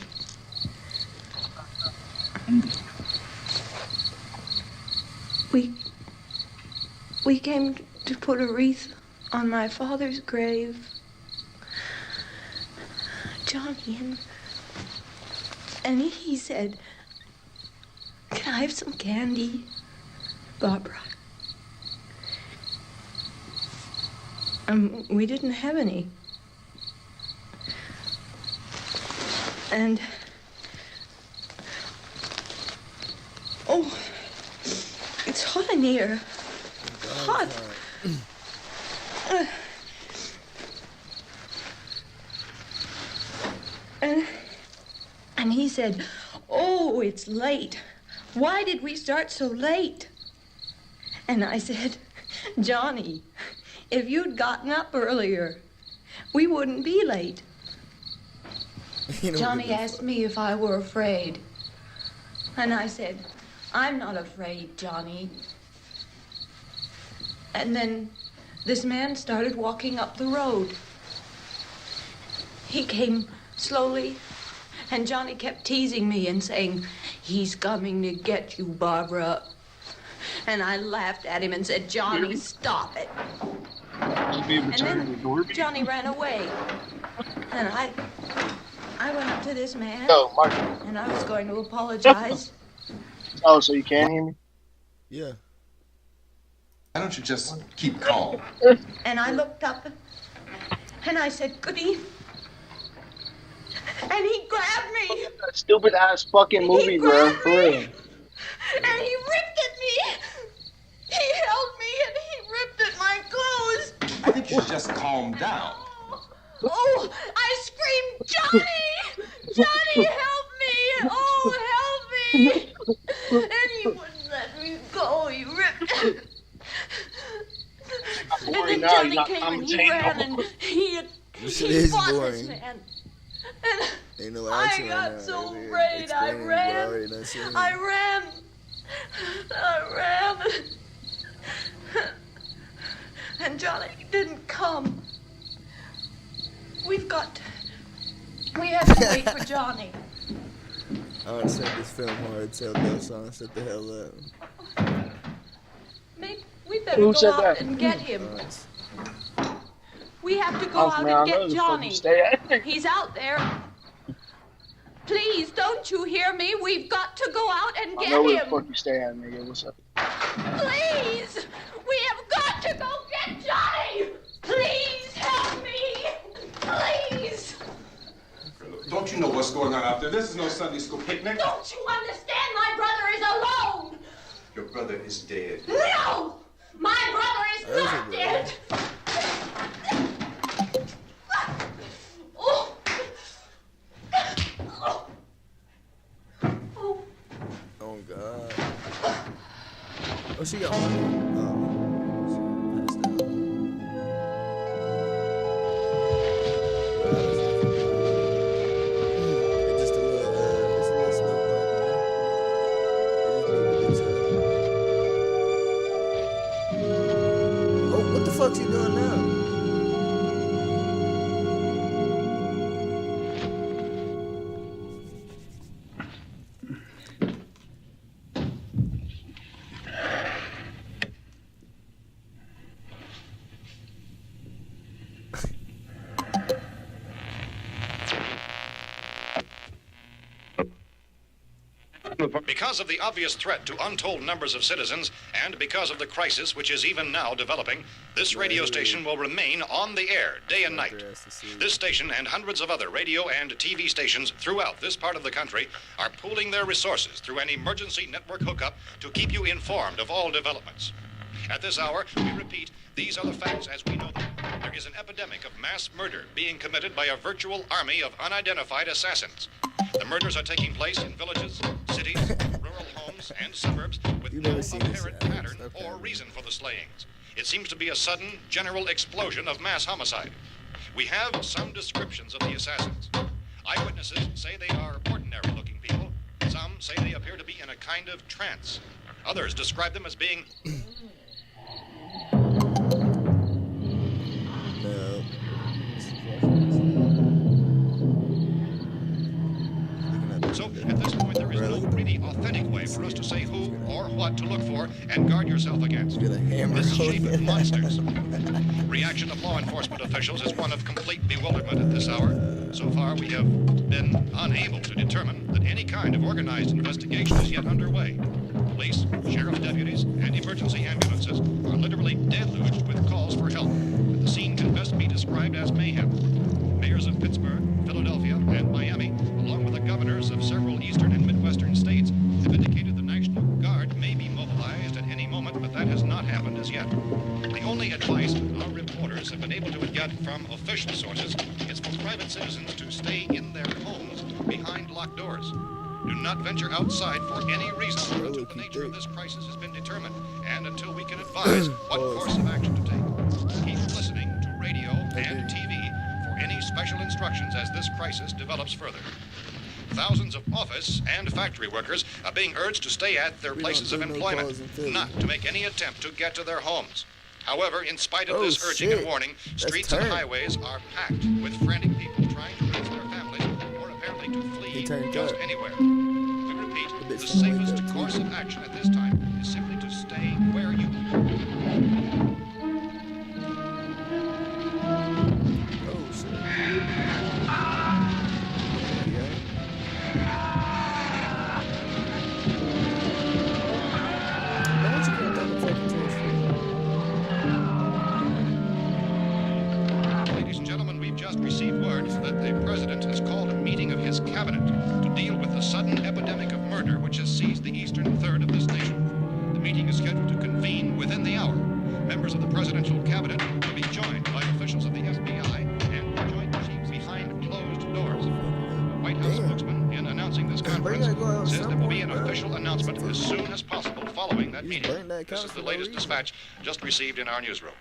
We came to put a wreath on my father's grave. Johnny, and he said, "Can I have some candy, Barbara?" We didn't have any. And oh, it's hot in here. Hot. And he said, "Oh, it's late. Why did we start so late?" And I said, "Johnny, if you'd gotten up earlier, we wouldn't be late." Johnny asked me if I were afraid. And I said, "I'm not afraid, Johnny." And then this man started walking up the road. He came slowly, and Johnny kept teasing me and saying, "He's coming to get you, Barbara." And I laughed at him and said, "Johnny, stop it." And then Johnny ran away. And I went up to this man, and I was going to apologize. Oh, so you can hear me? Yeah. Why don't you just keep calm? And I looked up, And I said, good evening. And he grabbed me. Stupid ass fucking movie, bro. For real. And he ripped at me. He held me and he ripped at my clothes. I think you should just calm down. Oh, I screamed, Johnny! Johnny, help me! Oh, help me! And he wouldn't let me go. He ripped. And then Johnny came and he ran and he fought this man. And ain't no I action got right so now. afraid. I ran. I ran. And Johnny didn't come. We have to wait for Johnny. I want to set this film hard, tell Bill Song, shut the hell up. Maybe we better go out and get him. We have to go out and get Johnny. He's out there. Please, don't you hear me? We've got to go out and get him. I know where the fuck you stay at, nigga. What's up? Please! We have got to go get Johnny! Please help me! Please! Don't you know what's going on out there? This is no Sunday school picnic. Don't you understand? My brother is alone! Your brother is dead. No! My brother is not dead! Oh. Oh, God. Oh, she got one. Oh. She passed out. It's just a little smoke button. Oh, what the fuck's he doing now? Because of the obvious threat to untold numbers of citizens, and because of the crisis which is even now developing, this radio station will remain on the air day and night. This station and hundreds of other radio and TV stations throughout this part of the country are pooling their resources through an emergency network hookup to keep you informed of all developments. At this hour, we repeat, these are the facts as we know them. There is an epidemic of mass murder being committed by a virtual army of unidentified assassins. The murders are taking place in villages, cities, rural homes, and suburbs with no apparent pattern or reason for the slayings. It seems to be a sudden, general explosion of mass homicide. We have some descriptions of the assassins. Eyewitnesses say they are ordinary-looking people. Some say they appear to be in a kind of trance. Others describe them as being... So, at this point, there is no really authentic way for us to say who or what to look for and guard yourself against. This shape of monsters. Reaction of law enforcement officials is one of complete bewilderment at this hour. So far, we have been unable to determine that any kind of organized investigation is yet underway. Police, sheriff's deputies, and emergency ambulances are literally deluged with calls for help, and the scene can best be described as mayhem. Mayors of Pittsburgh, Philadelphia, and Miami, along with the governors of several eastern and midwestern states, have indicated the National Guard may be mobilized at any moment, but that has not happened as yet. The only advice our reporters have been able to get from official sources is for private citizens to stay in their homes behind locked doors. Do not venture outside for any reason until the nature of this crisis has been determined and until we can advise what course of action to take. Keep listening to radio and TV for any special instructions as this crisis develops further. Thousands of office and factory workers are being urged to stay at their places of employment, not to make any attempt to get to their homes. However, in spite of this urging and warning, streets and highways are packed with frantic people trying to reach their families or apparently to flee just anywhere. We repeat, the safest course of action at this time is simply to stay where you are. Ladies and gentlemen, murder which has seized the eastern third of this nation. The meeting is scheduled to convene within the hour. Members of the presidential cabinet will be joined by officials of the FBI and joint chiefs behind closed doors. The White House spokesman, in announcing this conference, says there will be an official announcement as soon as possible following that meeting. This is the latest dispatch just received in our newsroom.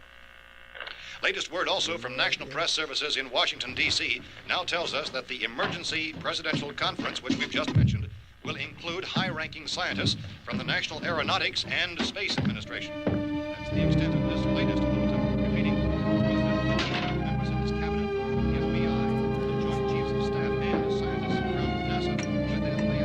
Latest word also from National Press Services in Washington, D.C. now tells us that the emergency presidential conference, which we've just mentioned, will include high-ranking scientists from the National Aeronautics and Space Administration. That's the extent of this latest bulletin. Repeating, members of this cabinet, the FBI, the Joint Chiefs of Staff, and scientists from NASA within the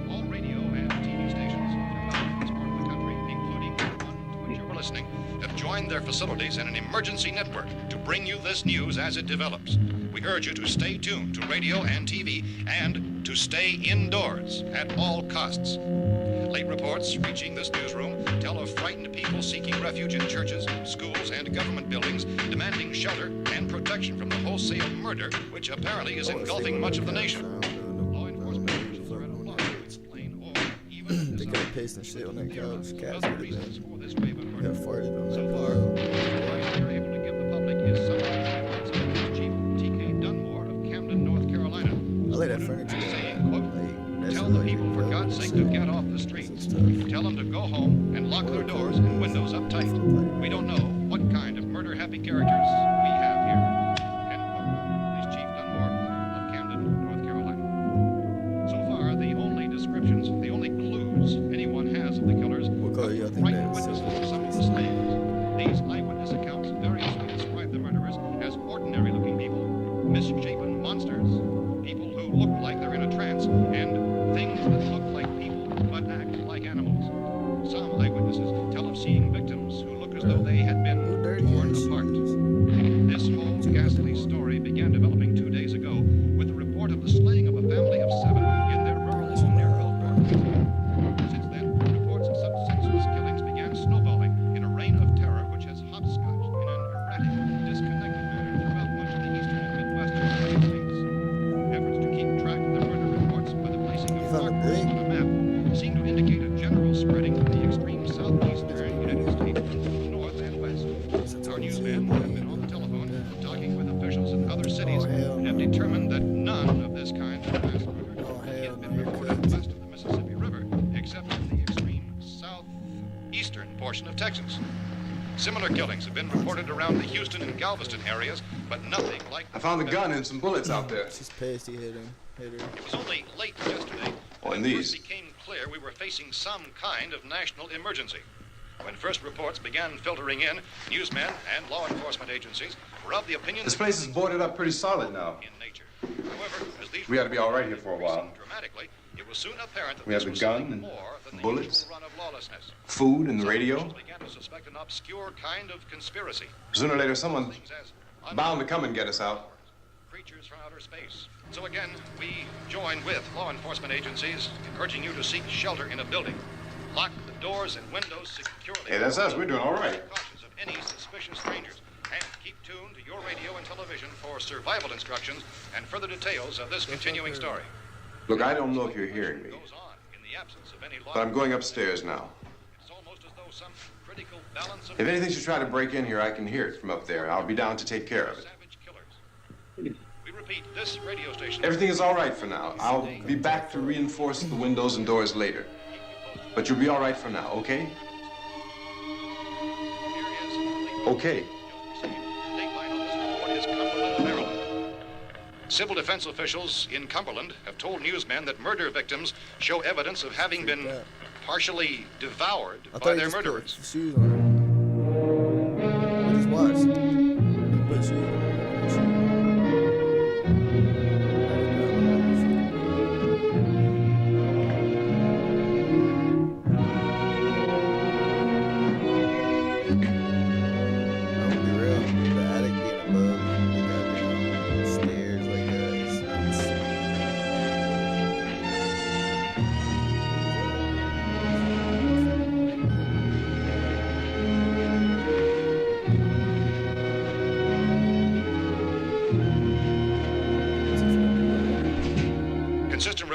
hour. All radio and TV stations throughout this part of the country, including the one to which you're listening, have joined their facilities in an emergency network to bring you this news as it develops. We urge you to stay tuned to radio and TV and to stay indoors at all costs. Late reports reaching this newsroom tell of frightened people seeking refuge in churches, schools, and government buildings, demanding shelter and protection from the wholesale murder which apparently is engulfing much of the nation. Law enforcement officials are at a loss to explain or even they could have pissed and shit on that couch. Cats other would reasons have for this wave of murder. farted on So that far, pillow. the advice we are able to give the public is summarized by Police Chief T.K. Dunmore of Camden, North Carolina. I like that furniture. Saying, quote, That's tell the like people, for God's sake, to get off the streets. Tell them to go home and lock their doors and windows up tight. We don't know what kind of murder-happy characters we have here. End quote. Police Chief Dunmore of Camden, North Carolina. So far, the only descriptions, the only clues anyone has of the killers What color y'all think frightened that is? witnesses to some of the slayings. These eyewitness accounts variously describe the murderers as ordinary-looking people, misshapen monsters, people who look like they're in a trance, and things that look like people but act like animals. Some eyewitnesses tell of seeing victims who look as though they had been torn apart. This whole ghastly story began developing 2 days ago with the report of the slaying of a family of 7 in their rural home near Elkhorn. Since then, reports of such senseless killings began snowballing in a reign of terror which has hopscotched in an erratic, disconnected manner throughout much of the eastern and midwestern United States. Efforts to keep track of the murder reports by the placing of markers on a map seem to indicate a general spreading of the extreme southeastern United States from the north and west. Our newsmen have been on the telephone talking with officials in other cities and have determined that none of this kind of mass murder has yet been reported west of the Mississippi River, except in the extreme southeastern portion of Texas. Similar killings have been reported around the Houston and Galveston areas, but nothing like... I found a gun and some bullets out there. She's pissed he hit her. It was only late yesterday Oh, and that it these? first became clear we were facing some kind of national emergency. When first reports began filtering in, newsmen and law enforcement agencies were of the opinion This that place is boarded up pretty solid now. in nature. However, as these We ought to be all right here for a while. dramatically, it was soon apparent that We have this the was gun something and more than the bullets, usual run of lawlessness. food and the Some radio. officials began to suspect an obscure kind of conspiracy. Sooner or later, someone's Things as bound to come and get us out. creatures from outer space. So again, we join with law enforcement agencies, urging you to seek shelter in a building. Lock the doors and windows securely. Hey, that's us. We're doing all right. Cautious of any suspicious strangers. And keep tuned to your radio and television for survival instructions and further details of this continuing story. Look, I don't know if you're hearing me, Goes on in the absence of any law. but I'm going upstairs now. It's almost as though some critical balance of If anything should try to break in here, I can hear it from up there. I'll be down to take care of it. savage killers. We repeat, this radio station. Everything is all right for now. I'll be back to reinforce the windows and doors later. But you'll be all right for now, okay? Okay. Dateline on this report is Cumberland, Maryland. Civil defense officials in Cumberland have told newsmen that murder victims show evidence of having been partially devoured I by thought he their just murderers. put shoes on. I just watched. He put shoes on.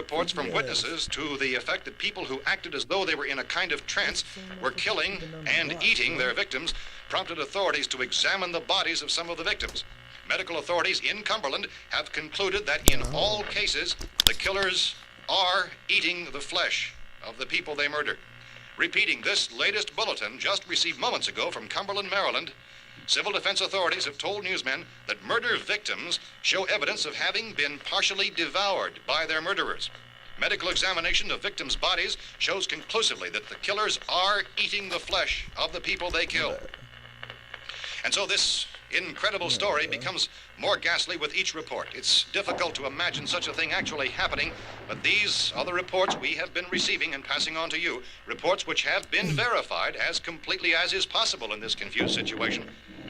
reports from witnesses to the effect that people who acted as though they were in a kind of trance were killing and eating their victims prompted authorities to examine the bodies of some of the victims. Medical authorities in Cumberland have concluded that in all cases, the killers are eating the flesh of the people they murdered. Repeating this latest bulletin just received moments ago from Cumberland, Maryland, civil defense authorities have told newsmen that murder victims show evidence of having been partially devoured by their murderers. Medical examination of victims' bodies shows conclusively that the killers are eating the flesh of the people they killed. And so this incredible story becomes more ghastly with each report. It's difficult to imagine such a thing actually happening, but these are the reports we have been receiving and passing on to you, reports which have been verified as completely as is possible in this confused situation.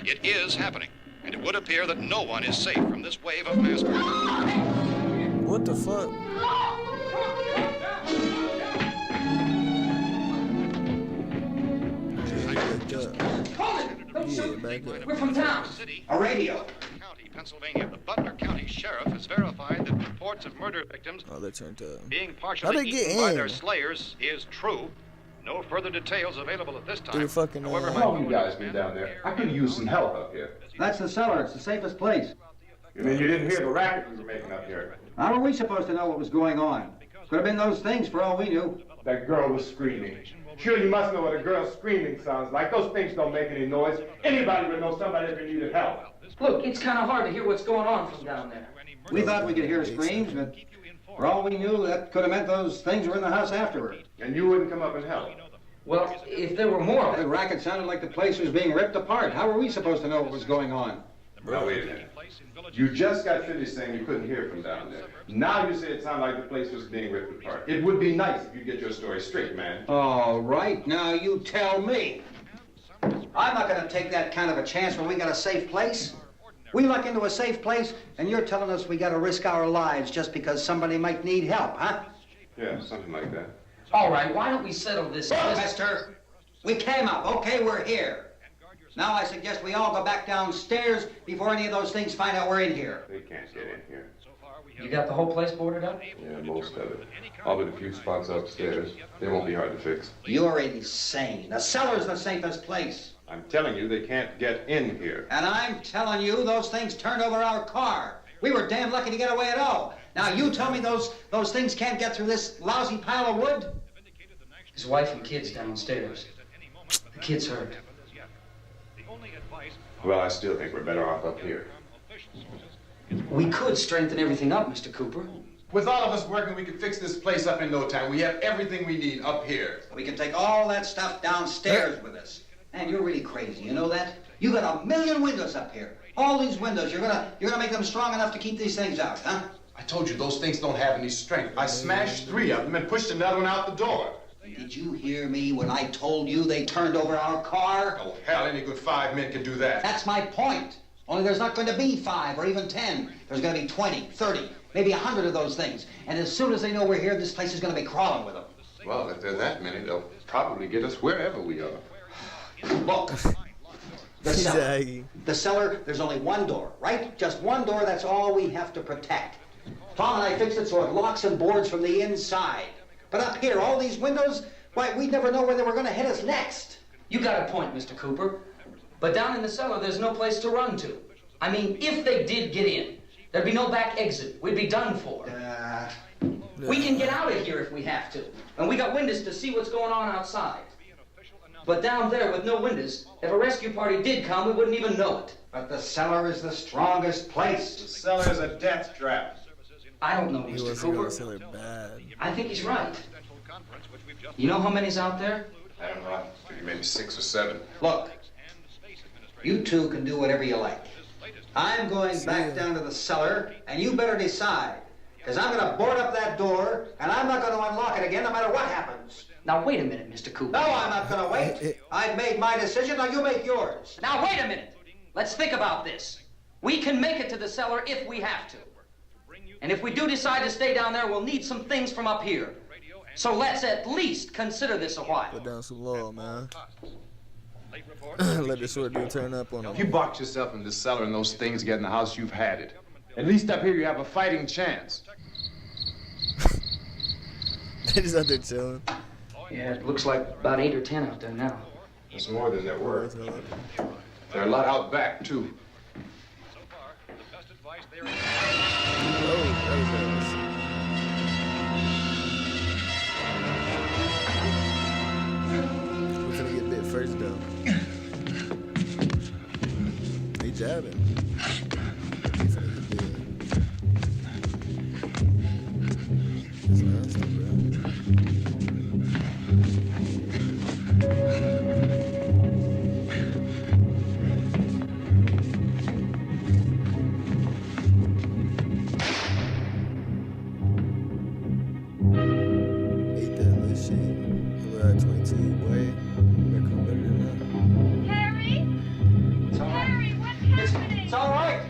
It is happening, and it would appear that no one is safe from this wave of mass murder. What the fuck? We're from town. A radio. County, Pennsylvania. The Butler County Sheriff has verified that reports of murder victims being partially eaten by their slayers is true. No further details available at this time. However, How long you guys been down there? I could use some help up here. That's the cellar. It's the safest place. You mean you didn't hear the racket we were making up here? How were we supposed to know what was going on? Could have been those things for all we knew. That girl was screaming. Sure, you must know what a girl screaming sounds like. Those things don't make any noise. Anybody would know somebody ever needed help. Look, it's kind of hard to hear what's going on from down there. We thought we could hear screams, but for all we knew, that could have meant those things were in the house afterward. And you wouldn't come up and help? Well, if there were more... The racket sounded like the place was being ripped apart. How were we supposed to know what was going on? Now, wait a minute. You just got finished saying you couldn't hear from down there. Now you say it sounded like the place was being ripped apart. It would be nice if you get your story straight, man. All right, now you tell me. I'm not going to take that kind of a chance when we got a safe place. We luck into a safe place, and you're telling us we got to risk our lives just because somebody might need help, huh? Yeah, something like that. All right, why don't we settle this? Look, mister, we came up. Okay, we're here. Now I suggest we all go back downstairs before any of those things find out we're in here. They can't get in here. You got the whole place boarded up? Yeah, most of it. All but a few spots upstairs. They won't be hard to fix. You're insane. The cellar's the safest place. I'm telling you, they can't get in here. And I'm telling you, those things turned over our car. We were damn lucky to get away at all. Now you tell me those things can't get through this lousy pile of wood? His wife and kids downstairs. The kid's hurt. Well, I still think we're better off up here. We could strengthen everything up, Mr. Cooper. With all of us working, we could fix this place up in no time. We have everything we need up here. We can take all that stuff downstairs with us. Man, you're really crazy, you know that? You got 1,000,000 windows up here. All these windows, you're gonna make them strong enough to keep these things out, huh? I told you, those things don't have any strength. I smashed 3 of them and pushed another one out the door. Did you hear me when I told you they turned over our car? Oh, hell, any good 5 men can do that. That's my point. Only there's not going to be 5 or even 10. There's going to be 20, 30, maybe 100 of those things. And as soon as they know we're here, this place is going to be crawling with them. Well, if there are that many, they'll probably get us wherever we are. Look, the cellar. The cellar, there's only one door, right? Just one door, that's all we have to protect. Tom and I fixed it so it locks and boards from the inside. But up here, all these windows, why, we'd never know where they were going to hit us next. You got a point, Mr. Cooper. But down in the cellar, there's no place to run to. I mean, if they did get in, there'd be no back exit. We'd be done for. We can get out of here if we have to. And we got windows to see what's going on outside. But down there with no windows, if a rescue party did come, we wouldn't even know it. But the cellar is the strongest place. The cellar is a death trap. I don't know, Mr. Cooper. I think he's right. You know how many's out there? I don't know. Maybe 6 or 7. Look, you two can do whatever you like. I'm going back down to the cellar, and you better decide. Because I'm going to board up that door, and I'm not going to unlock it again no matter what happens. Now, wait a minute, Mr. Cooper. No, I'm not going to wait. I've made my decision, now you make yours. Now, wait a minute. Let's think about this. We can make it to the cellar if we have to. And if we do decide to stay down there, we'll need some things from up here. So let's at least consider this a while. Put down some law, man. Let the short dude turn up on him. If you box yourself in the cellar and those things get in the house, you've had it. At least up here you have a fighting chance. They just out there chilling. Yeah, it looks like about 8 or 10 out there now. It's more than there were. There are a lot out back, too. We're gonna get bit first, though. He jabbing. He's gonna get bit. That's nasty, bro. Ate that little shit. We're at 22, boy. They're coming better than that. Harry? It's all right. Harry, what's happening? It's all right.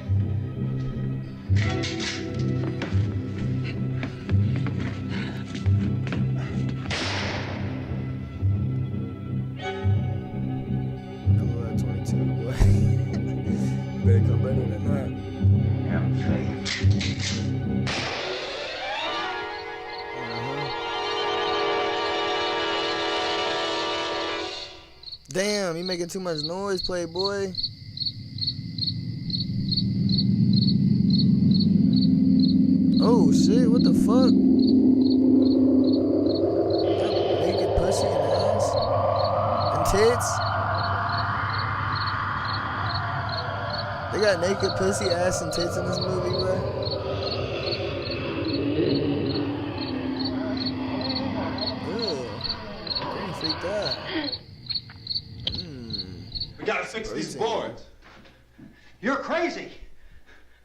We're at 22, boy. You better come better than that. Damn, you making too much noise, Playboy. Oh shit, what the fuck? Naked pussy and ass and tits. They got naked pussy, ass, and tits in this movie, bro. Ew. Couldn't freak that. We gotta fix these boards. You're crazy.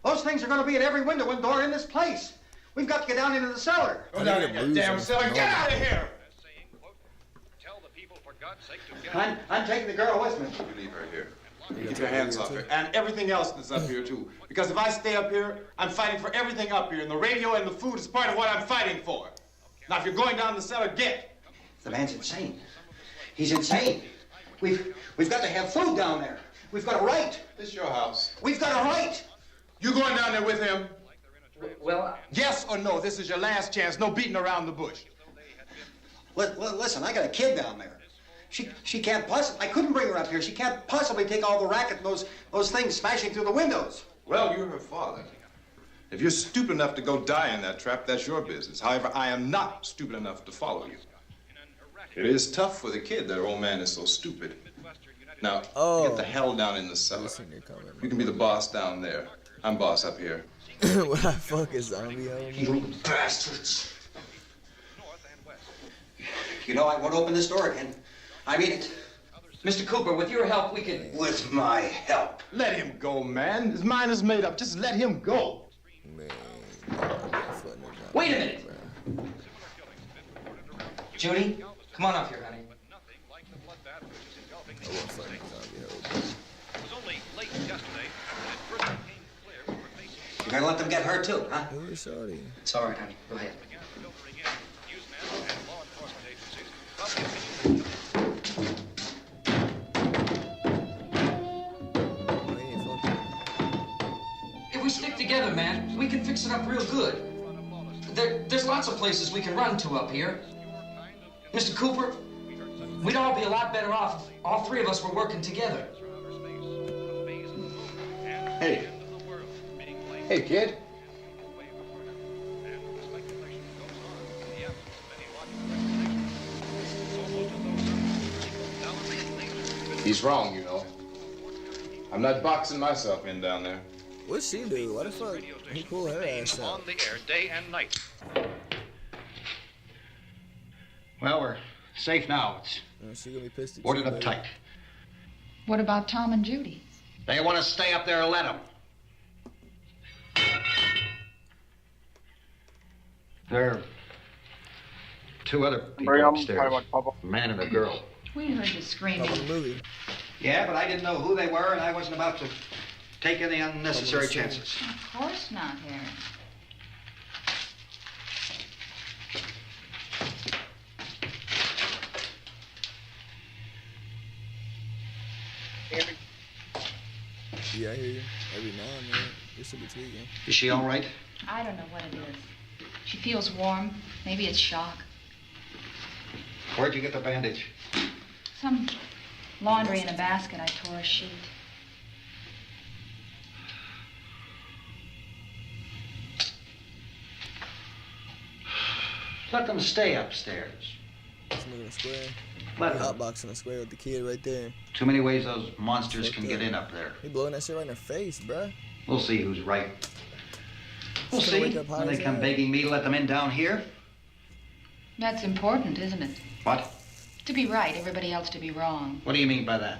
Those things are going to be at every window and door in this place. We've got to get down into the cellar. Go down in your damn cellar. Get out of here. I'm taking the girl with me. You leave her here. Keep your hands off her. And everything else that's up here, too. Because if I stay up here, I'm fighting for everything up here. And the radio and the food is part of what I'm fighting for. Now, if you're going down the cellar, get. The man's insane. He's insane. We've got to have food down there. We've got a right. This is your house. We've got a right. You going down there with him? Well, Yes or no? This is your last chance. No beating around the bush. Listen, I got a kid down there. She can't possibly. I couldn't bring her up here. She can't possibly take all the racket and those things smashing through the windows. Well, you're her father. If you're stupid enough to go die in that trap, that's your business. However, I am not stupid enough to follow you. It is tough for the kid that her old man is so stupid. Now, get the hell down in the cellar. You can be the boss down there. I'm boss up here. What I fuck is zombie homie? You bastards. You know, I won't open this door again. I mean it. Mr. Cooper, with your help, we can... With my help. Let him go, man. His mind is made up. Just let him go. Man. Wait a minute. Judy, come on up here, honey. You're gonna let them get hurt too, huh? Who is shorty? It's all right, honey. Go ahead. If we stick together, man, we can fix it up real good. There's lots of places we can run to up here. Mr. Cooper, we'd all be a lot better off if all three of us were working together. Hey. Hey, kid. He's wrong, you know. I'm not boxing myself in down there. What's she do? What the fuck? He pull her ass out. On the air day and night. Well, we're safe now. It's She gonna be pissed at boarded you, up baby. tight. What about Tom and Judy? They want to stay up there and let them. There are two other people upstairs. A man and a girl. We heard you screaming. Movie. Yeah, but I didn't know who they were, and I wasn't about to take any unnecessary chances. Of course not, Harry. Yeah, I hear you. Every now and then. This should be tweaking. Is she all right? I don't know what it is. She feels warm. Maybe it's shock. Where'd you get the bandage? Some laundry in a basket. I tore a sheet. Let them stay upstairs. This nigga in the square. Let He them. hotboxing the square with the kid right there. Too many ways those monsters can get in up there. He blowing that shit right in her face, bruh. We'll see who's right. We'll He's gonna see wake up high when they as come hell. begging me to let them in down here. That's important, isn't it? What? To be right, everybody else to be wrong. What do you mean by that?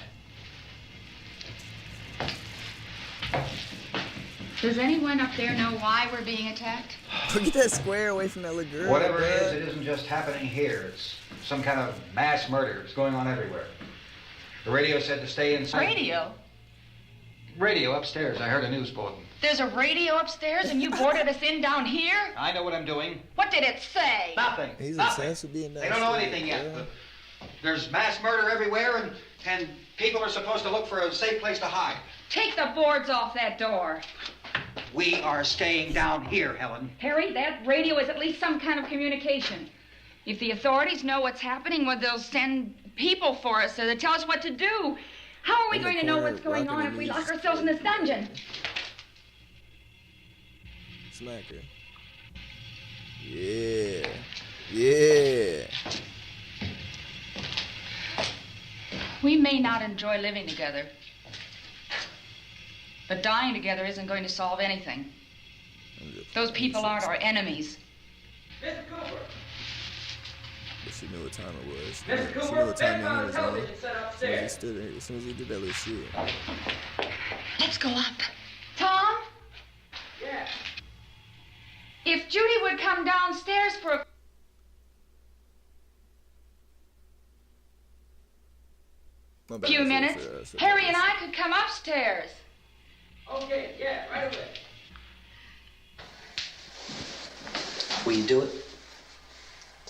Does anyone up there know why we're being attacked? Get that square away from that little girl. Whatever it bruh. is, it isn't just happening here. It's some kind of mass murder. It's going on everywhere. The radio said to stay inside. Radio? Radio upstairs. I heard a news bulletin. There's a radio upstairs and you boarded us in down here? I know what I'm doing. What did it say? Nothing. He's Nothing. obsessed with being They don't know anything yet. But there's mass murder everywhere, and people are supposed to look for a safe place to hide. Take the boards off that door. We are staying down here, Helen. Harry, that radio is at least some kind of communication. If the authorities know what's happening, well, they'll send people for us so they'll tell us what to do. How are we going to know what's going on if we lock ourselves in this dungeon? Smack her. Yeah. Yeah. We may not enjoy living together, but dying together isn't going to solve anything. Those people aren't our enemies. But she knew what time it was. She Mr. knew Cooper, what time bedtime it was. television set upstairs. As soon as he did that little shit. Let's go up. Tom? Yeah. If Judy would come downstairs for a My bad, few I said minutes, it for- Harry and I could come upstairs. Okay, yeah, right away. Will you do it?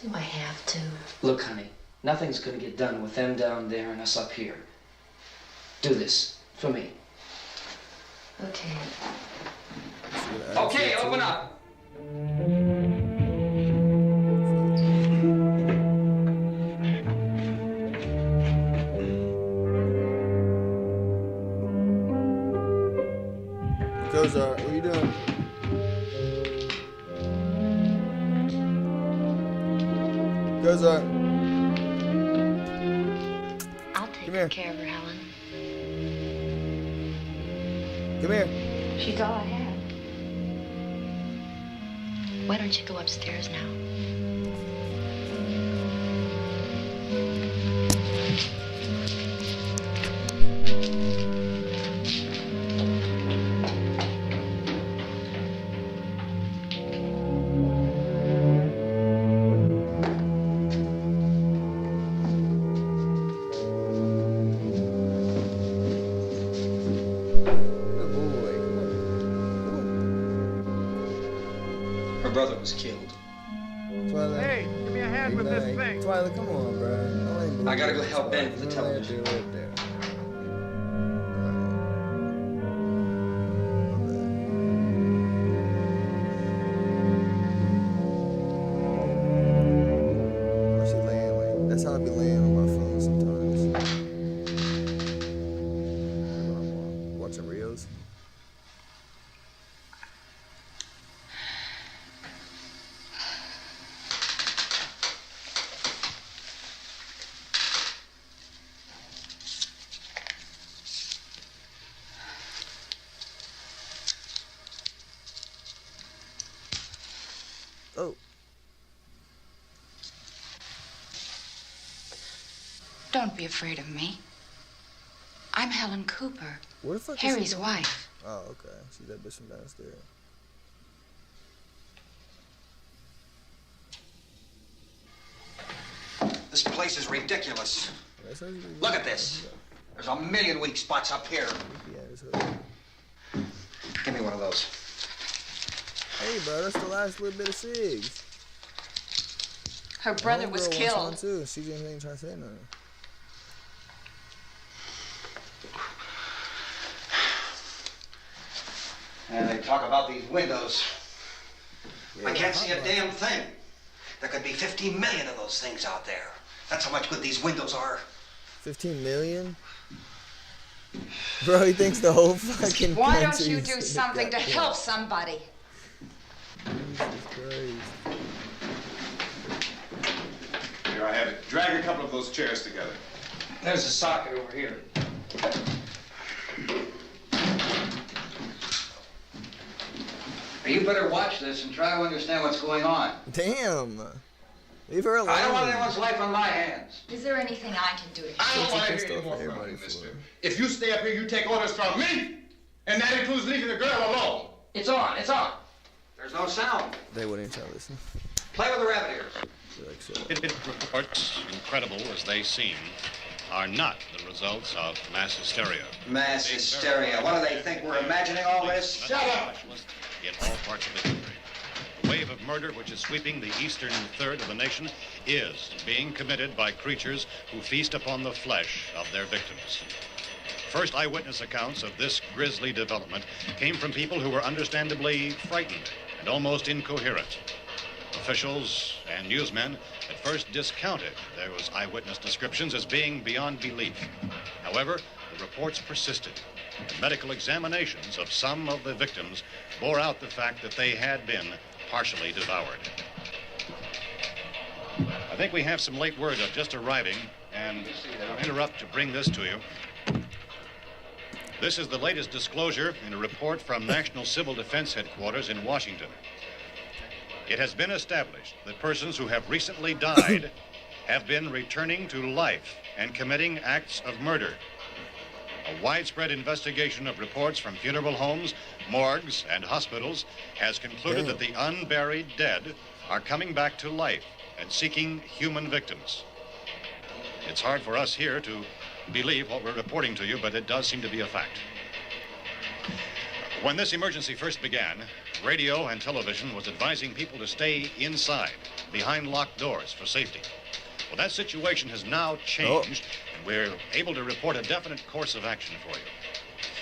Do I have to? Look, honey, nothing's gonna get done with them down there and us up here. Do this for me. Okay. Okay, open up. Kozar, what are you doing? Kozar. I'll take care of her, Helen. Come here. She's all I have. Why don't you go upstairs now? Her brother was killed. Twilight. Hey, give me a hand with this thing. Twilight, come on, bro. I gotta go help Ben with the television. She laying like that's how I be laying on my phone sometimes. Watching reels. Oh. Don't be afraid of me. I'm Helen Cooper, Where the fuck is Harry's she going? wife. Oh, okay. She's that bitch from downstairs. This place is ridiculous. Look at this. There's a million weak spots up here. Give me one of those. Hey, bro, that's the last little bit of cigs. Her brother was Homegirl wants killed. one too. She just ain't trying to say nothing. And they talk about these windows. Yeah, I can't see a damn thing. There could be 50 million of those things out there. That's how much good these windows are. 15 million? Bro, he thinks the whole fucking Why don't country you is do in the something to goddamn- help somebody? Jesus Christ. Here, I have it. Drag a couple of those chairs together. There's a socket over here. You better watch this and try to understand what's going on. Damn. Leave her alone. I don't want anyone's life on my hands. Is there anything I can do to I don't want to pissed hear any off more from everybody you, for mister. it. If you stay up here, you take orders from me. And that includes leaving the girl alone. It's on, it's on. There's no sound. They wouldn't even try to listen. Play with the rabbit ears. Like so. Reports, incredible as they seem, are not the results of mass hysteria. Mass hysteria. What do they think? We're imagining all this? Shut up! In all parts of the country. The wave of murder which is sweeping the eastern third of the nation is being committed by creatures who feast upon the flesh of their victims. First eyewitness accounts of this grisly development came from people who were understandably frightened and almost incoherent. Officials and newsmen at first discounted those eyewitness descriptions as being beyond belief. However, the reports persisted. And medical examinations of some of the victims bore out the fact that they had been partially devoured. I think we have some late word of just arriving, and I'll interrupt to bring this to you. This is the latest disclosure in a report from National Civil Defense Headquarters in Washington. It has been established that persons who have recently died have been returning to life and committing acts of murder. A widespread investigation of reports from funeral homes, morgues, and hospitals has concluded that the unburied dead are coming back to life and seeking human victims. It's hard for us here to believe what we're reporting to you, but it does seem to be a fact. When this emergency first began, radio and television was advising people to stay inside, behind locked doors for safety. Well, that situation has now changed, and we're able to report a definite course of action for you.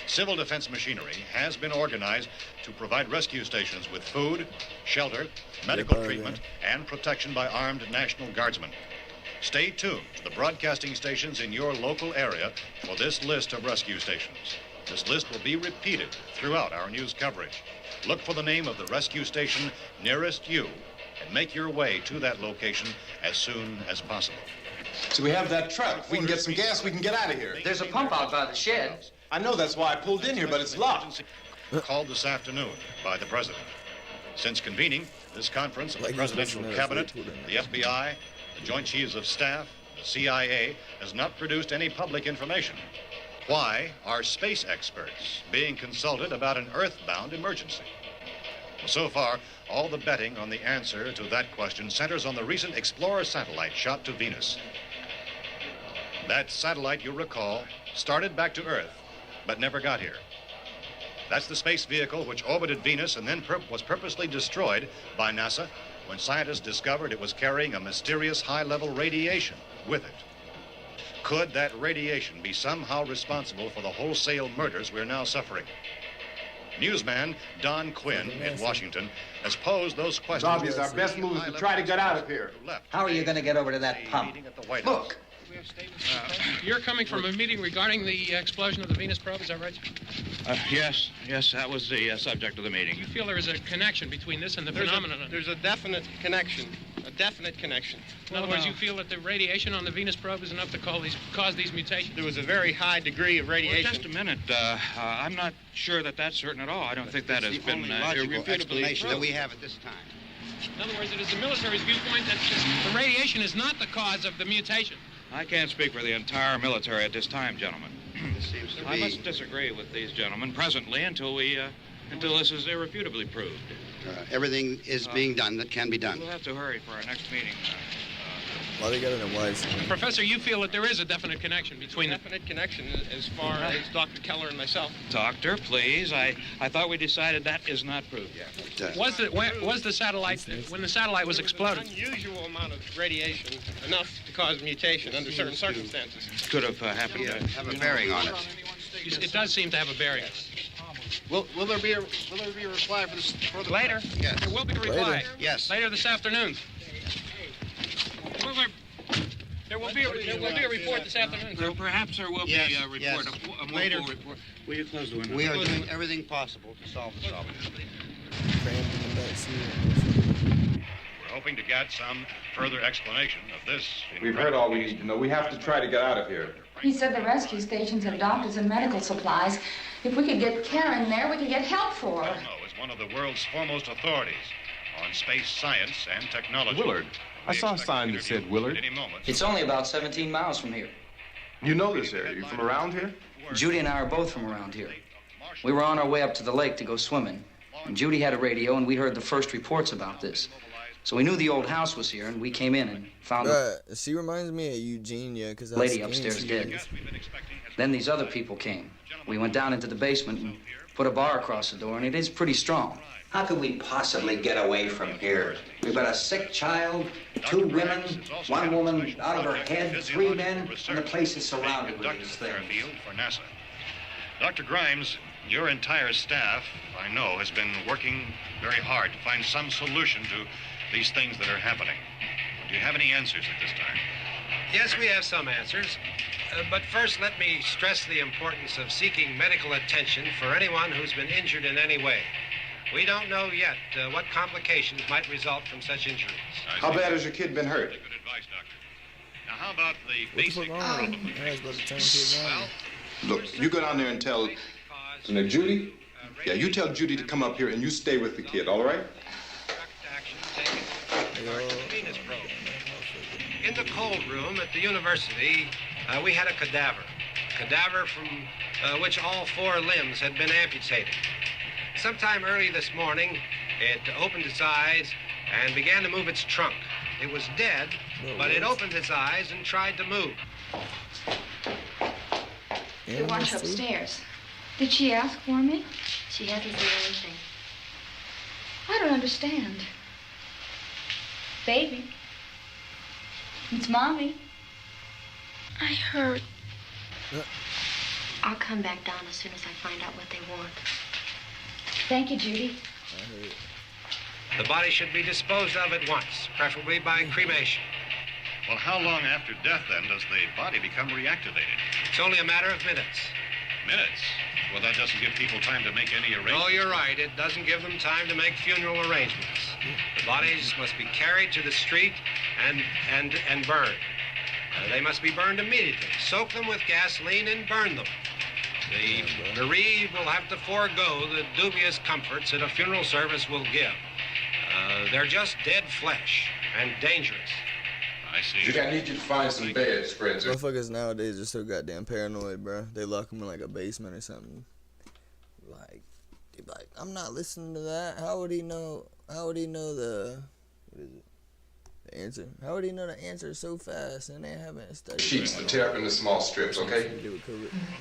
Civil defense machinery has been organized to provide rescue stations with food, shelter, medical treatment, and protection by armed National Guardsmen. Stay tuned to the broadcasting stations in your local area for this list of rescue stations. This list will be repeated throughout our news coverage. Look for the name of the rescue station nearest you and make your way to that location as soon as possible. So we have that truck. If we can get some gas, we can get out of here. There's a pump out by the shed. I know, that's why I pulled in here, but it's locked. Called this afternoon by the president. Since convening this conference of the presidential cabinet, the FBI, the Joint Chiefs of Staff, the CIA has not produced any public information. Why are space experts being consulted about an earthbound emergency? Well, so far, all the betting on the answer to that question centers on the recent Explorer satellite shot to Venus. That satellite, you'll recall, started back to Earth, but never got here. That's the space vehicle which orbited Venus and then was purposely destroyed by NASA when scientists discovered it was carrying a mysterious high-level radiation with it. Could that radiation be somehow responsible for the wholesale murders we're now suffering? Newsman Don Quinn in Washington has posed those questions. Obvious, our best move is to try to get out of here. How are you going to get over to that pump? Look. You're coming from a meeting regarding the explosion of the Venus probe, is that right? Yes, that was the subject of the meeting. You feel there is a connection between this and the phenomenon? There's a definite connection. In other words, you feel that the radiation on the Venus probe is enough to cause these mutations? There was a very high degree of radiation. Well, just a minute. I'm not sure that that's certain at all. I don't think that has been logical explanation that we proved. have at this time. In other words, it is the military's viewpoint that the radiation is not the cause of the mutation. I can't speak for the entire military at this time, gentlemen. This seems to I be... must disagree with these gentlemen presently until this is irrefutably proved. everything is being done that can be done. We'll have to hurry for our next meeting. Why they got it in wise? Professor, you feel that there is a definite connection between a definite connection as far as Dr. Keller and myself. Doctor, please. I thought we decided that is not proved yet. Was the satellite, when the satellite was exploded? An unusual amount of radiation, enough to cause mutation under certain circumstances. Could have happened. Have a bearing on it. It does seem to have a bearing. Will there be a reply for this further? Later? Yes. There will be a reply. Yes. Later this afternoon. There will be a report this afternoon. Well, perhaps there will be a report, yes. a Later. full report. Will you close the window? We are doing everything possible to solve the problem. We're hoping to get some further explanation of this. We've heard all we need to know. We have to try to get out of here. He said the rescue stations have doctors and medical supplies. If we could get Karen there, we could get help for her. Romero is one of the world's foremost authorities on space science and technology. Willard. I saw a sign that said Willard. It's only about 17 miles from here. You know this area. You from around here? Judy and I are both from around here. We were on our way up to the lake to go swimming, and Judy had a radio, and we heard the first reports about this. So we knew the old house was here, and we came in and found she reminds me of Eugenia, because the lady upstairs dead. Then these other people came. We went down into the basement and put a bar across the door, and it is pretty strong. How could we possibly get away from here? We've got a sick child, 2 women, 1 woman out of her head, 3 men, and the place is surrounded with these things. For NASA. Dr. Grimes, your entire staff, I know, has been working very hard to find some solution to these things that are happening. Do you have any answers at this time? Yes, we have some answers. But first, let me stress the importance of seeking medical attention for anyone who's been injured in any way. We don't know yet what complications might result from such injuries. How bad has your kid been hurt? Good advice, Doctor. Now, how about the basic... Well, look, you go down there and tell... Now, Judy? Yeah, you tell Judy to come up here and you stay with the kid, all right? In the cold room at the university, we had a cadaver from which all 4 limbs had been amputated. Sometime early this morning, it opened its eyes and began to move its trunk. It was dead, but it opened its eyes and tried to move. You watch upstairs. Did she ask for me? She hasn't said anything. I don't understand. Baby. It's Mommy. I heard. I'll come back down as soon as I find out what they want. Thank you, Judy. The body should be disposed of at once, preferably by cremation. Well, how long after death, then, does the body become reactivated? It's only a matter of minutes. Minutes? Well, that doesn't give people time to make any arrangements. Oh, you're right. It doesn't give them time to make funeral arrangements. The bodies must be carried to the street and burned. They must be burned immediately. Soak them with gasoline and burn them. The bereaved will have to forego the dubious comforts that a funeral service will give. They're just dead flesh and dangerous. I see. Judy, I need you to find some bed spreads. Motherfuckers nowadays are so goddamn paranoid, bro. They lock them in like a basement or something. Like, they be like, I'm not listening to that. How would he know? How would he know the? What is it? The answer. How would he know the answer so fast and they haven't studied? Sheets to tear up into small strips, okay?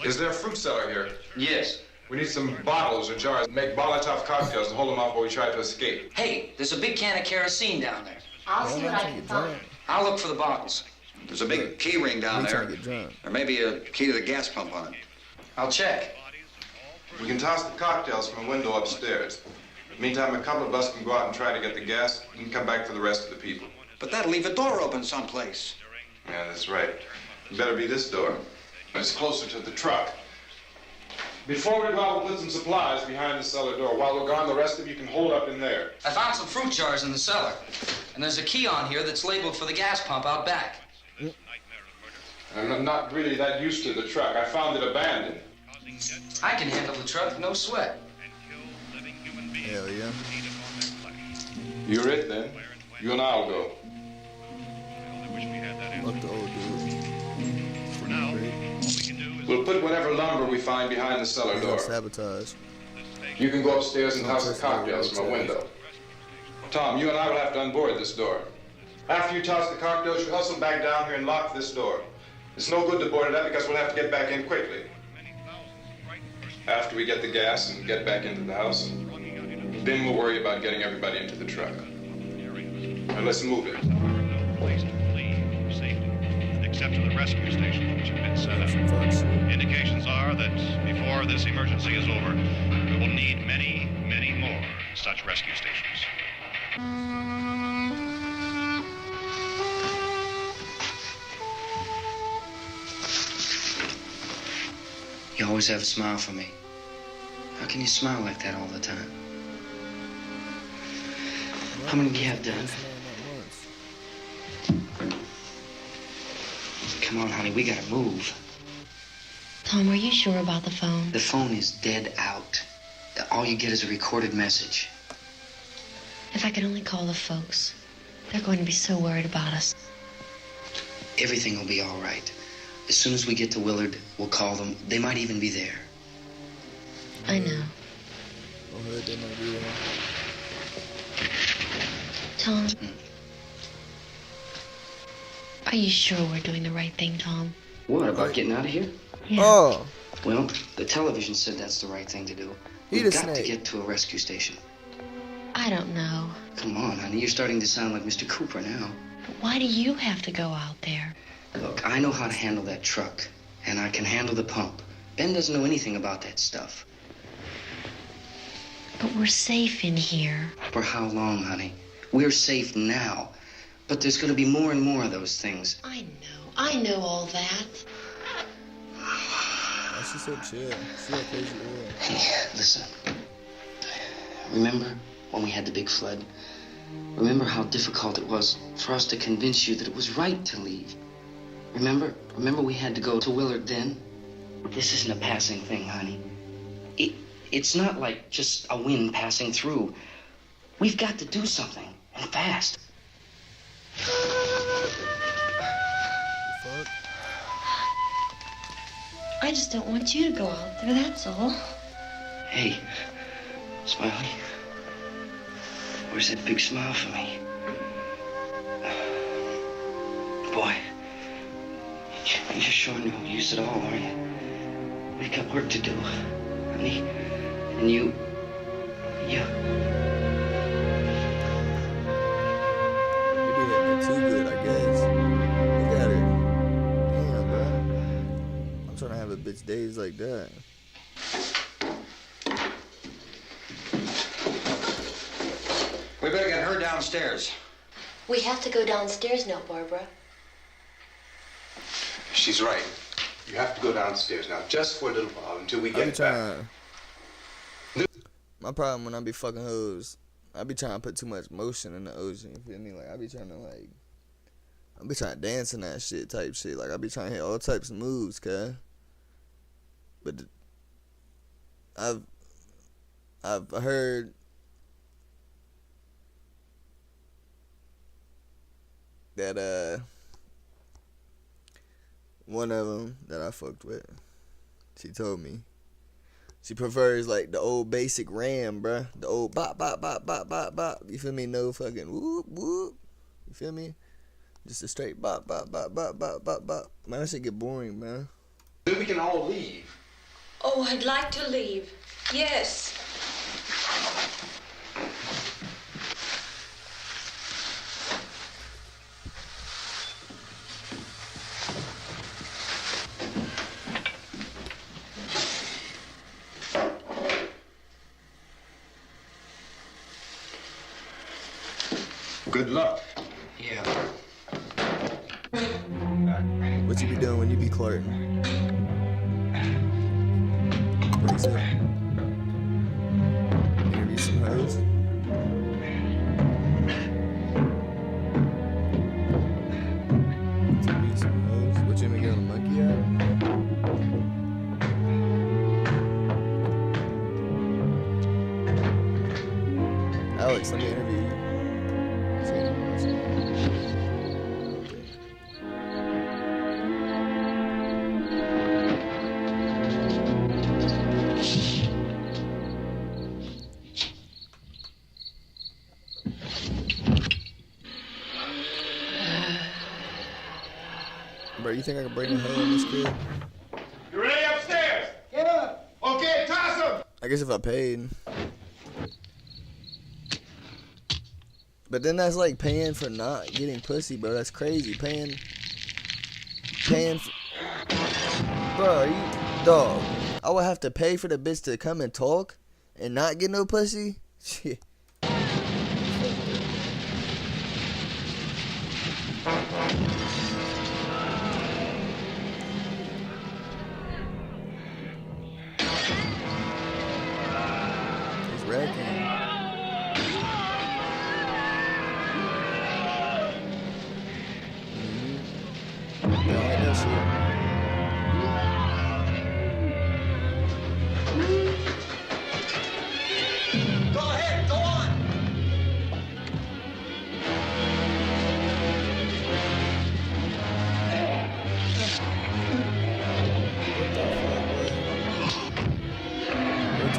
Is there a fruit cellar here? Yes. We need some bottles or jars to make Molotov cocktails and hold them off while we try to escape. Hey, there's a big can of kerosene down there. I'll see what I can find. I'll look for the bottles. There's a big key ring down there. There may be a key to the gas pump on it. I'll check. We can toss the cocktails from a window upstairs. Meantime, a couple of us can go out and try to get the gas and come back for the rest of the people. But that'll leave a door open someplace. Yeah, that's right. It better be this door. It's closer to the truck. Before we go, we'll put some supplies behind the cellar door. While we're gone, the rest of you can hold up in there. I found some fruit jars in the cellar. And there's a key on here that's labeled for the gas pump out back. I'm not really that used to the truck. I found it abandoned. I can handle the truck, no sweat. Hell yeah. You're it, then. You and I'll go. What the old dude? For now, all we can do is... We'll put whatever lumber we find behind the cellar door. Sabotage. You can go upstairs and toss the cocktails from a window. Tom, you and I will have to unboard this door. After you toss the cocktails, you hustle back down here and lock this door. It's no good to board it up because we'll have to get back in quickly. After we get the gas and get back into the house, then we'll worry about getting everybody into the truck. Now let's move it. No place to flee for safety, except to the rescue stations which have been set up. Indications are that before this emergency is over, we will need many, many more such rescue stations. You always have a smile for me. How can you smile like that all the time? How many do you have done? Come on, honey, we gotta move. Tom, are you sure about the phone? The phone is dead out. All you get is a recorded message. If I could only call the folks. They're going to be so worried about us. Everything will be all right. As soon as we get to Willard, we'll call them. They might even be there. I know. Tom, are you sure we're doing the right thing, Tom? What, about getting out of here? Yeah. Oh. Well, the television said that's the right thing to do. We've got to get to a rescue station. I don't know. Come on, honey. You're starting to sound like Mr. Cooper now. But why do you have to go out there? Look, I know how to handle that truck, and I can handle the pump. Ben doesn't know anything about that stuff. But we're safe in here. For how long, honey? We're safe now. But there's going to be more and more of those things. I know all that. Oh, she's so chill. She's like crazy. Hey, listen. Remember when we had the big flood? Remember how difficult it was for us to convince you that it was right to leave? Remember we had to go to Willard then? This isn't a passing thing, honey. It's not like just a wind passing through. We've got to do something, and fast. I just don't want you to go out there, that's all. Hey, Smiley. Where's that big smile for me? Boy, you're showing no use at all, are you? We've got work to do, honey. And you... Maybe hitting it too good, I guess. Look at her. Damn, bro. I'm trying to have a bitch days like that. We better get her downstairs. We have to go downstairs now, Barbara. She's right. You have to go downstairs now, just for a little while, until we get back. My problem when I be fucking hoes, I be trying to put too much motion in the ocean, you feel me? Like, I be trying to dance in that shit type shit. Like, I be trying to hit all types of moves, cuz. But I've heard that, one of them that I fucked with, she told me she prefers like the old basic ram, bruh. The old bop, bop, bop, bop, bop, bop. You feel me? No fucking whoop, whoop. You feel me? Just a straight bop, bop, bop, bop, bop, bop, bop. Man, that shit get boring, man. Then we can all leave. Oh, I'd like to leave. Yes. Good luck. Yeah. What you be doing when you be clarting? What you say? Interview some hoes? Interview some hoes? What you gonna get on a monkey out? Alex, let me interview you. Bro, you think I can bring a hoe in this kid? You ready upstairs? Yeah. Okay, toss him. I guess if I paid. But then that's like paying for not getting pussy, bro. That's crazy. Paying for... Bro, you... Dog. I would have to pay for the bitch to come and talk and not get no pussy? Shit.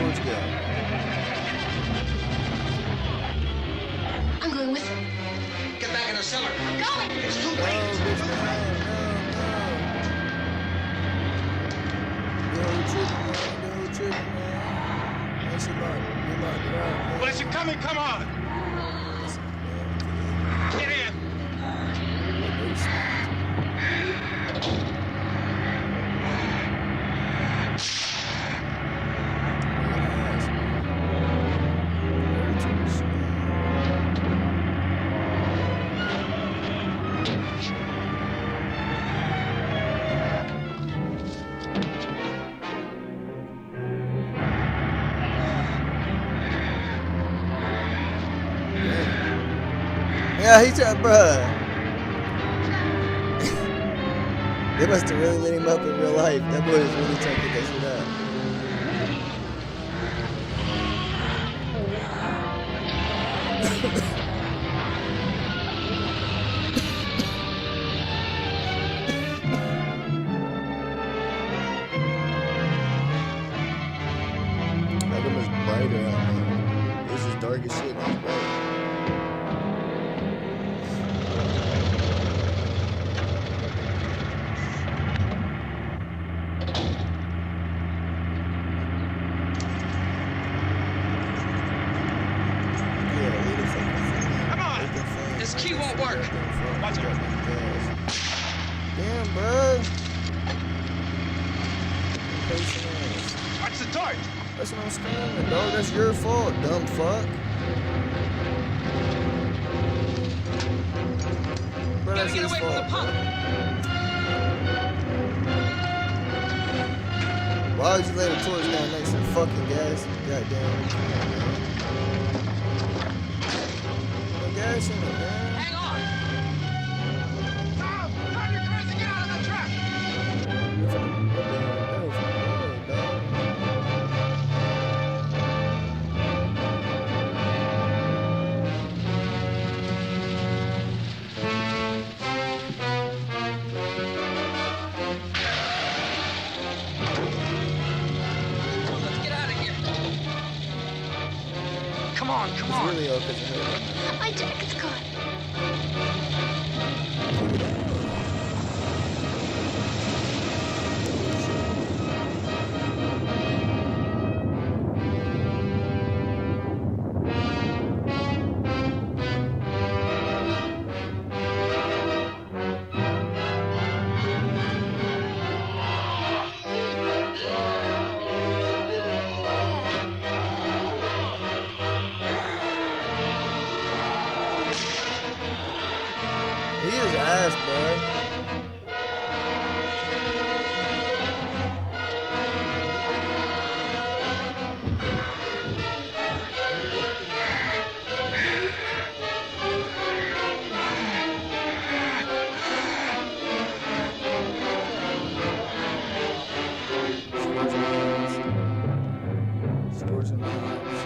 torch go? I'm going with him. Get back in the cellar. I'm going. It's too No, late. bitch, no. Yo, tripping, man. That shit locked. You locked it out, man. Well, is it coming? Come on. Get in. Yeah, he tried, bruh. They must have really lit him up in real life. That boy was really trying to get that shit out. Like it was brighter out there. It was just dark as shit. It was bright. This key won't work. Watch it. Damn, bro. Watch the torch. That's what I'm screaming, dog. That's your fault, dumb fuck. Bro, that's his fault. Why would you lay the torch down next to the fucking gas? Goddamn. No gas in it, man. Hang on. Tom, turn your cars and get out of the truck. Let's get out of here. Come on, come It's on. really all because of her. My jacket's caught. He is ass, bro. Scorching eyes.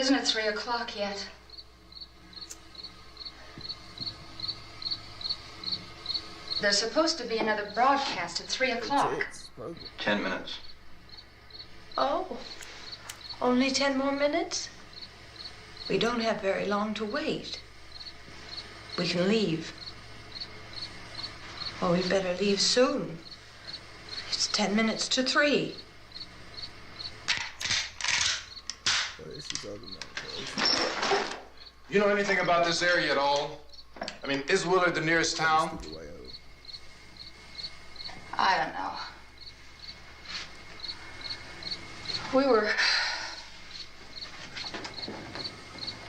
Isn't it 3 o'clock yet? There's supposed to be another broadcast at 3 o'clock. 10 minutes. Oh, only 10 more minutes? We don't have very long to wait. We can leave. Oh, we better leave soon. It's 10 minutes to 3. You know anything about this area at all? I mean, is Willard the nearest town? I don't know. We were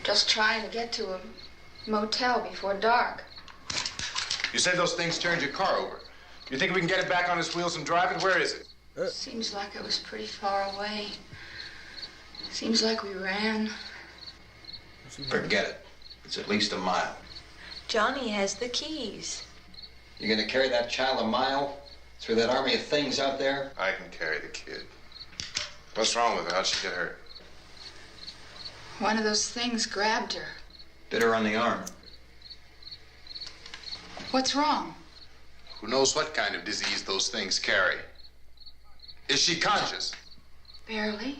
just trying to get to a motel before dark. You said those things turned your car over. You think we can get it back on its wheels and drive it? Where is it? Seems like it was pretty far away. Seems like we ran. Forget it. It's at least a mile. Johnny has the keys. You gonna carry that child a mile through that army of things out there? I can carry the kid. What's wrong with her? How'd she get hurt? One of those things grabbed her. Bit her on the arm. What's wrong? Who knows what kind of disease those things carry? Is she conscious? Barely.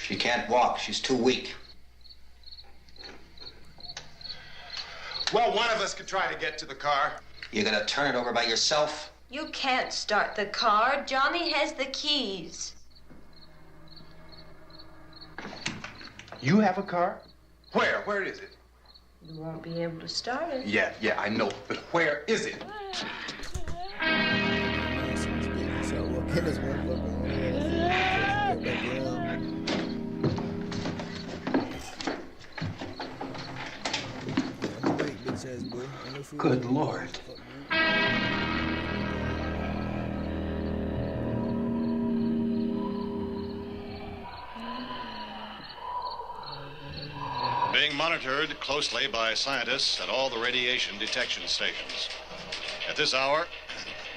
She can't walk. She's too weak. Well, one of us could try to get to the car. You gonna turn it over by yourself? You can't start the car. Johnny has the keys. You have a car? Where? Where is it? You won't be able to start it. Yeah, I know. But where is it? Good Lord. Being monitored closely by scientists at all the radiation detection stations. At this hour,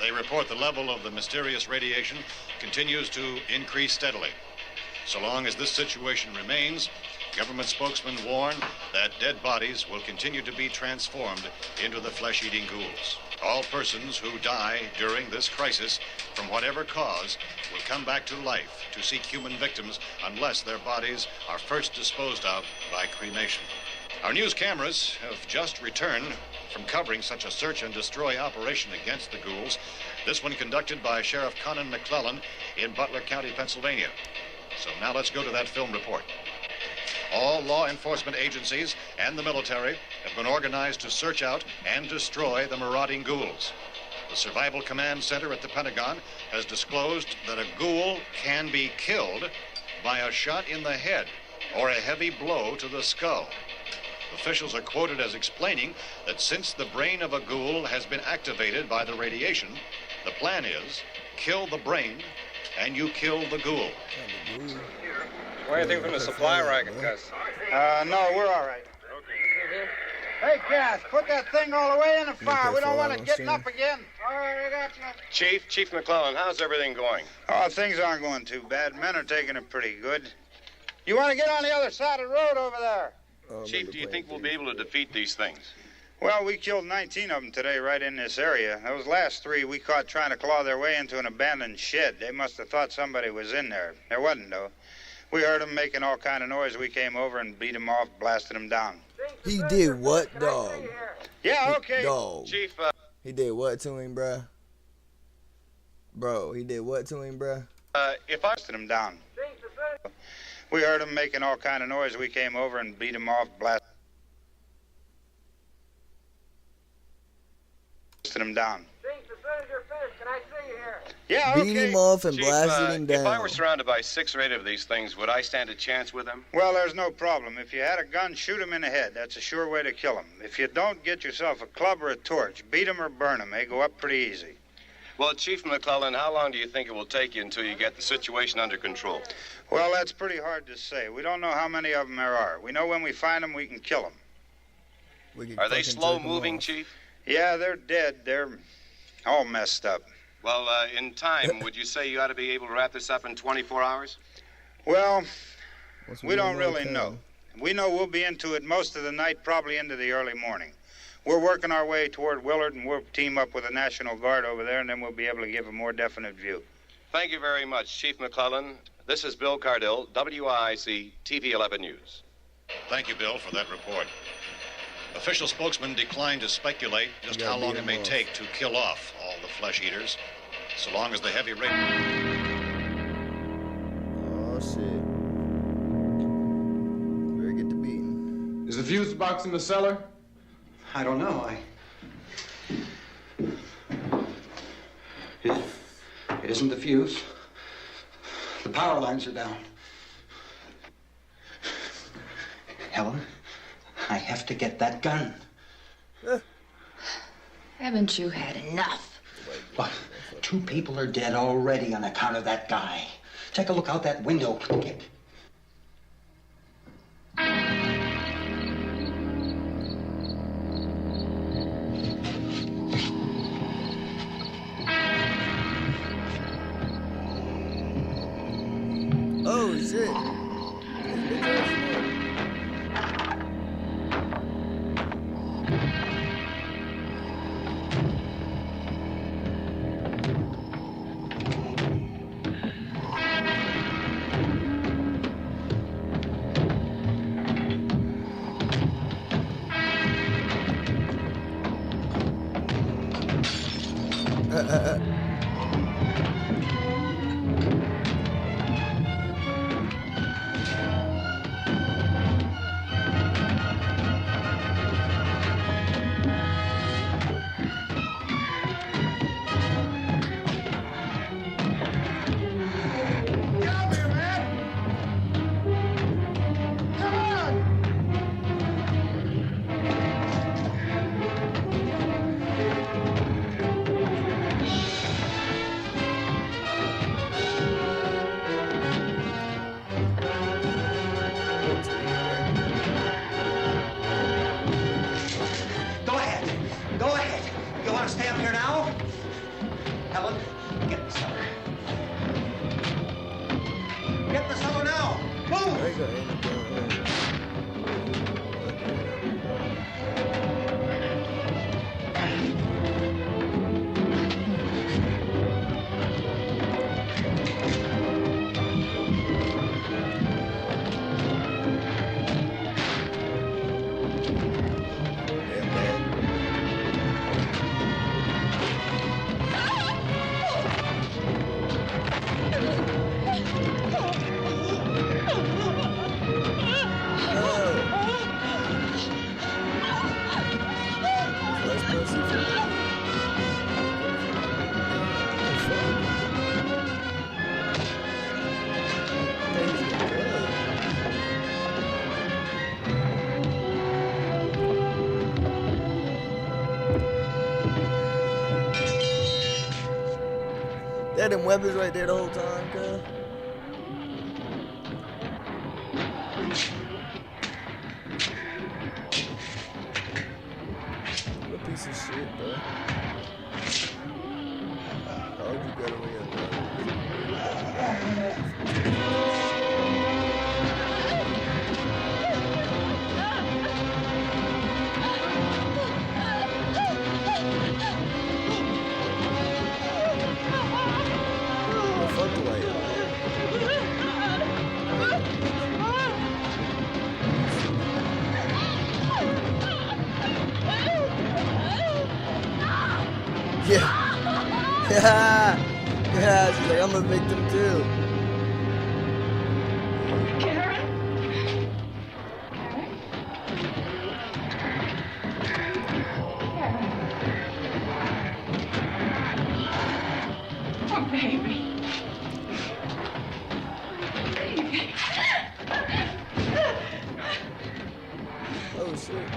they report the level of the mysterious radiation continues to increase steadily. So long as this situation remains, government spokesmen warn that dead bodies will continue to be transformed into the flesh-eating ghouls. All persons who die during this crisis, from whatever cause, will come back to life to seek human victims unless their bodies are first disposed of by cremation. Our news cameras have just returned from covering such a search and destroy operation against the ghouls, this one conducted by Sheriff Conan McClellan in Butler County, Pennsylvania. So now let's go to that film report. All law enforcement agencies and the military have been organized to search out and destroy the marauding ghouls. The Survival Command Center at the Pentagon has disclosed that a ghoul can be killed by a shot in the head or a heavy blow to the skull. Officials are quoted as explaining that since the brain of a ghoul has been activated by the radiation, the plan is kill the brain and you kill the ghoul. Want anything from the supplier I can cuss? No, we're all right. Hey, Cass, put that thing all the way in the fire. We don't want it getting up again. All right, I got you. Chief McClellan, how's everything going? Oh, things aren't going too bad. Men are taking it pretty good. You want to get on the other side of the road over there? Chief, do you think we'll be able to defeat these things? Well, we killed 19 of them today right in this area. Those last 3 we caught trying to claw their way into an abandoned shed. They must have thought somebody was in there. There wasn't, though. We heard them making all kind of noise. We came over and beat them off, blasted them down. He did what, dog? Yeah, okay. Dog. Chief, He did what to him, bruh? Bro, he did what to him, bruh? If I blasted them down. We heard them making all kind of noise. We came over and beat them off, blasted them down. Yeah, okay. Beat him off and Chief, blasted him down. If I were surrounded by 6 or 8 of these things, would I stand a chance with them? Well, there's no problem. If you had a gun, shoot him in the head. That's a sure way to kill him. If you don't, get yourself a club or a torch. Beat him or burn him. They go up pretty easy. Well, Chief McClellan, how long do you think it will take you until you get the situation under control? Well, that's pretty hard to say. We don't know how many of them there are. We know when we find them, we can kill them. Are they slow-moving, Chief? Yeah, they're dead. They're all messed up. Well, in time, would you say you ought to be able to wrap this up in 24 hours? Well, we don't really know. We know we'll be into it most of the night, probably into the early morning. We're working our way toward Willard, and we'll team up with the National Guard over there, and then we'll be able to give a more definite view. Thank you very much, Chief McClellan. This is Bill Cardill, WIC TV 11 News. Thank you, Bill, for that report. Official spokesman declined to speculate just how long it may take to kill off all the flesh eaters, so long as the heavy rain... Oh, shit. Better get to beating. Is the fuse box in the cellar? I don't know. It isn't the fuse. The power lines are down. Helen, I have to get that gun. Haven't you had enough? What? 2 people are dead already on account of that guy. Take a look out that window. Get... Oh, shit. They had them weapons right there the whole time, cuz. What a piece of shit, bro. How would you get away with that? Yeah. Yeah, she's like, I'm a victim too. Oh, baby. Oh, shit.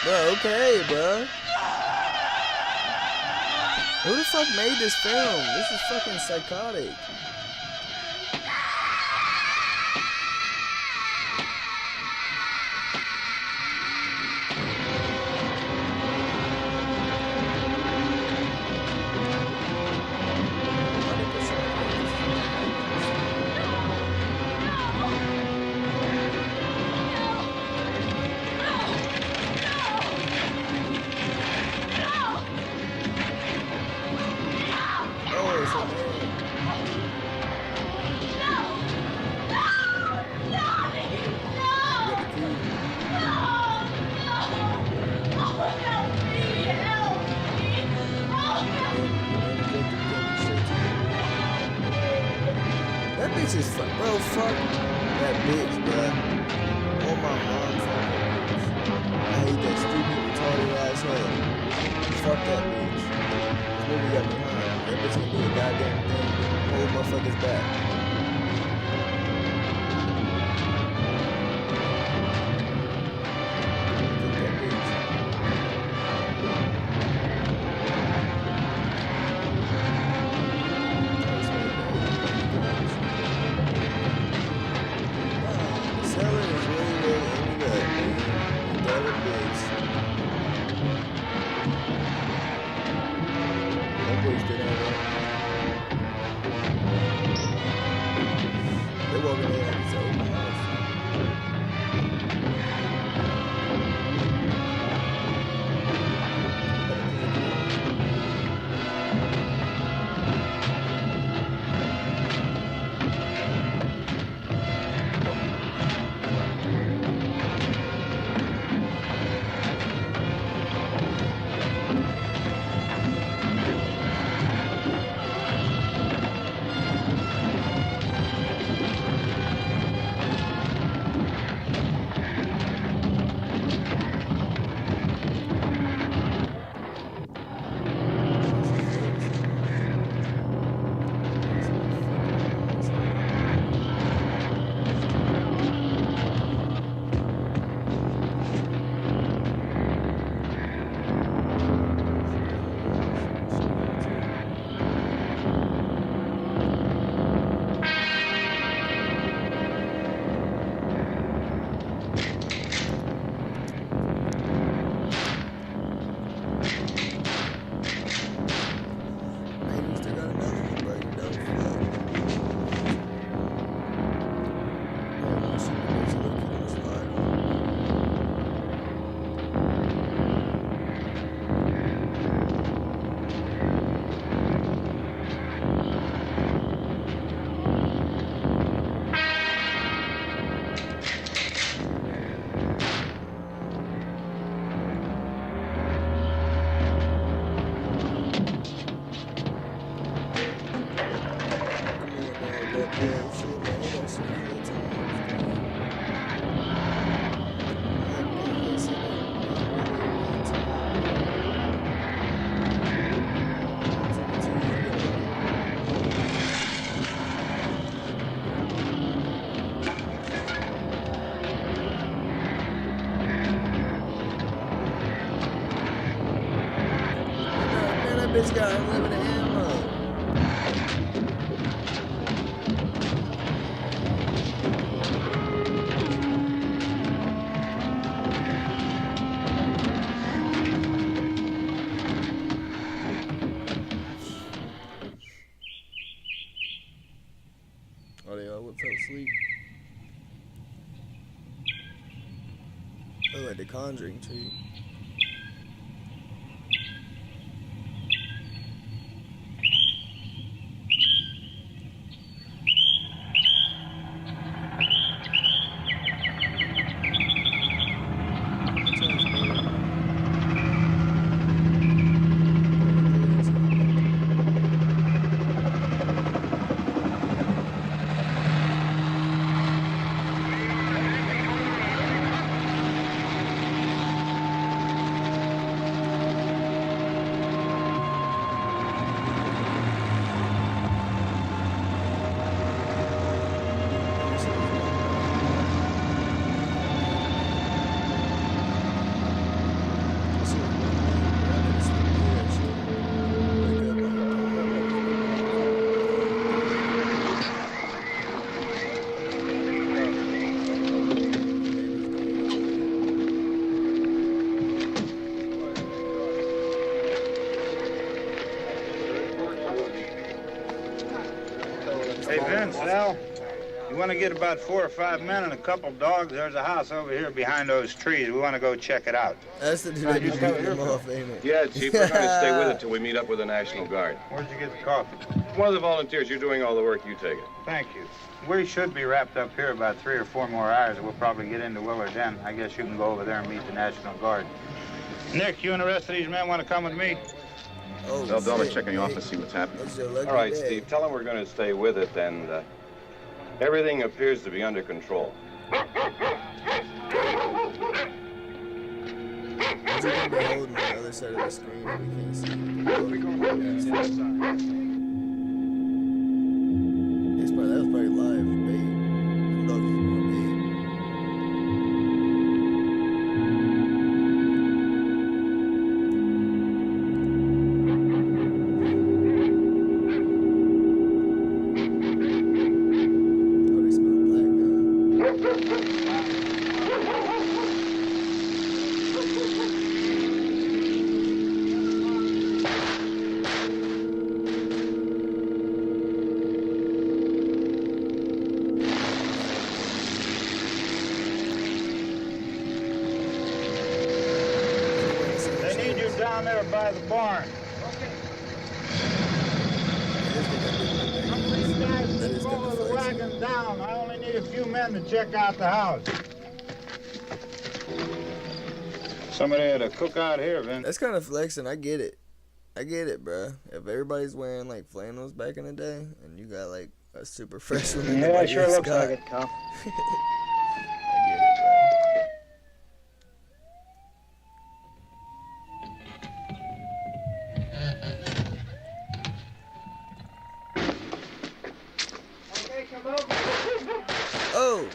Bro, okay, bro. Who the fuck made this film? This is fucking psychotic. just fuck, bro. Fuck that bitch, bro. Oh my mom, fuck that bitch. I hate that stupid retarded asshole. Fuck that bitch. This movie got me high. That bitch ain't do a goddamn thing. Hold motherfuckers back. Bitch got unlimited ammo. Oh, they all fell asleep. Look like the Conjuring tree. Hey, Vince, Al, you want to get about 4 or 5 men and a couple dogs? There's a house over here behind those trees. We want to go check it out. That's the dude you beating them off, ain't it? Yeah, Chief, we're going to stay with it till we meet up with the National Guard. Where'd you get the coffee? One of the volunteers. You're doing all the work. You take it. Thank you. We should be wrapped up here about 3 or 4 more hours, and we'll probably get into Willard then. I guess you can go over there and meet the National Guard. Nick, you and the rest of these men want to come with me? Oh, They'll check in the office, see what's happening. All right, Steve, tell them we're going to stay with it, and Everything appears to be under control. What's he gonna be holding on the other side of the screen that we can't see? That was probably live. Bait. Them dogs is going bait. Oh, they smell black now. They need you down there by the barn. Let's roll the wagon down. I only need a few men to check out the house. Somebody had a cookout here, Vince. That's kind of flexing. I get it. I get it, bruh. If everybody's wearing like flannels back in the day, and you got like a super fresh one, Yeah, it sure looks like it, Cuff. I get it, bruh. Okay, come over. Oh.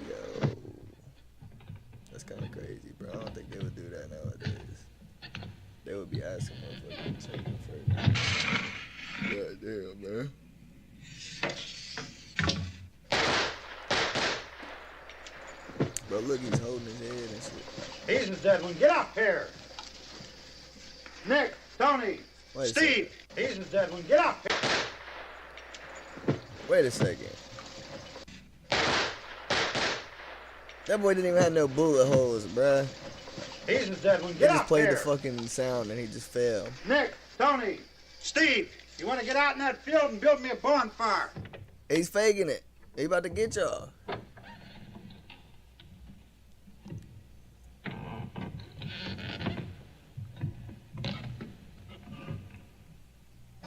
Yo. That's kind of crazy, bro. I don't think they would do that nowadays. They would be asking motherfuckers to take them first. God damn, man. Bro, look, he's holding his head and shit. He's the dead one. Get up here. Nick, Tony, Wait a Steve. He's the dead one. Get up here. Wait a second. That boy didn't even have no bullet holes, bruh. He's the dead one. He Get just up played here. the fucking sound and he just fell. Nick, Tony, Steve, you want to get out in that field and build me a bonfire? He's faking it. He about to get y'all.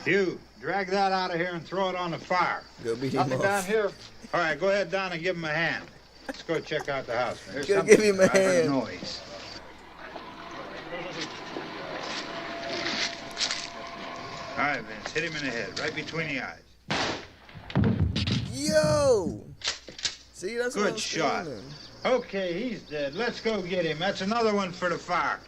You, drag that out of here and throw it on the fire. Go beat him Nothing off. down here. All right, go ahead down and give him a hand. Let's go check out the house. There's Go something give him a I heard hand. noise. All right, Vince, hit him in the head, right between the eyes. Yo! See, that's what I Good was shot. feeling. Okay, he's dead. Let's go get him. That's another one for the fire.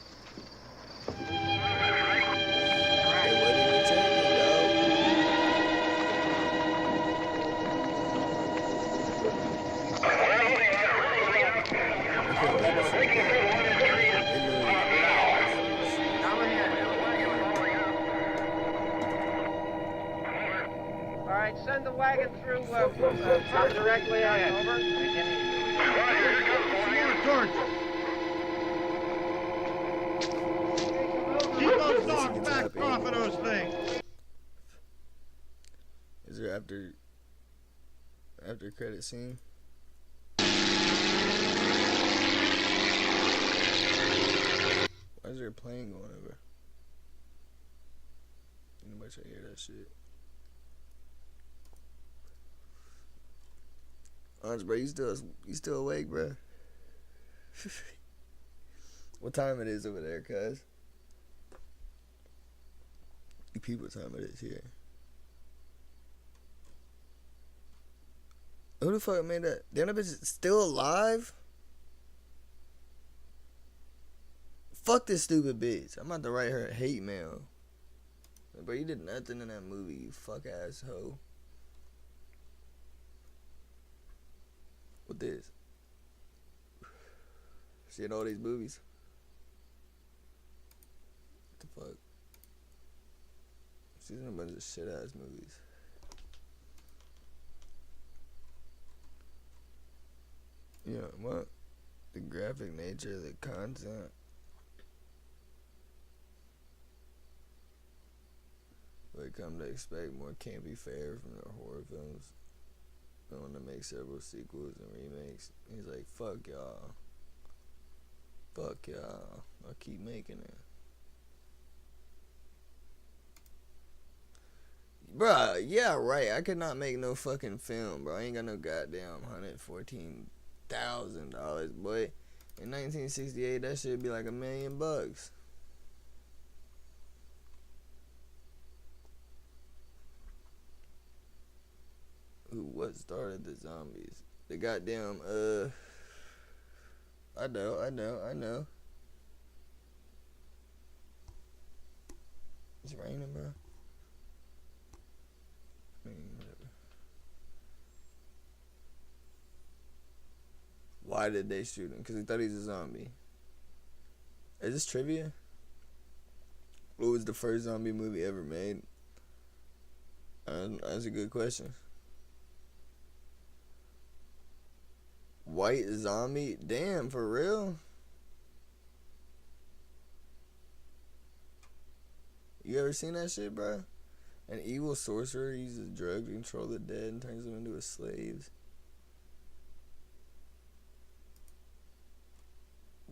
All right, send the wagon through directly ahead. Over. Keep those dogs back off of those things. Is there after credit scene? Why is there a plane going over? Anybody try to hear that shit? Hans, bro, you still awake, bro? What time it is over there, cuz? You peep what time it is here. Who the fuck made that? Damn, that bitch is still alive? Fuck this stupid bitch. I'm about to write her a hate mail. Bro, you did nothing in that movie, you fuck ass hoe. What this? She in all these movies. What the fuck? She's in a bunch of shit ass movies. Yeah, what? The graphic nature of the content. We come to expect more campy fare from their horror films. They want to make several sequels and remakes. He's like, fuck y'all. Fuck y'all. I'll keep making it. Bruh, yeah, right. I could not make no fucking film, bro. I ain't got no goddamn $114,000, boy. In 1968, that should be like $1 million. Ooh, what started the zombies? The goddamn, I know. It's raining, bro. Whatever. Why did they shoot him? Because they thought he was a zombie. Is this trivia? What was the first zombie movie ever made? That's a good question. White zombie? Damn, for real? You ever seen that shit, bro? An evil sorcerer uses drugs to control the dead and turns them into his slaves.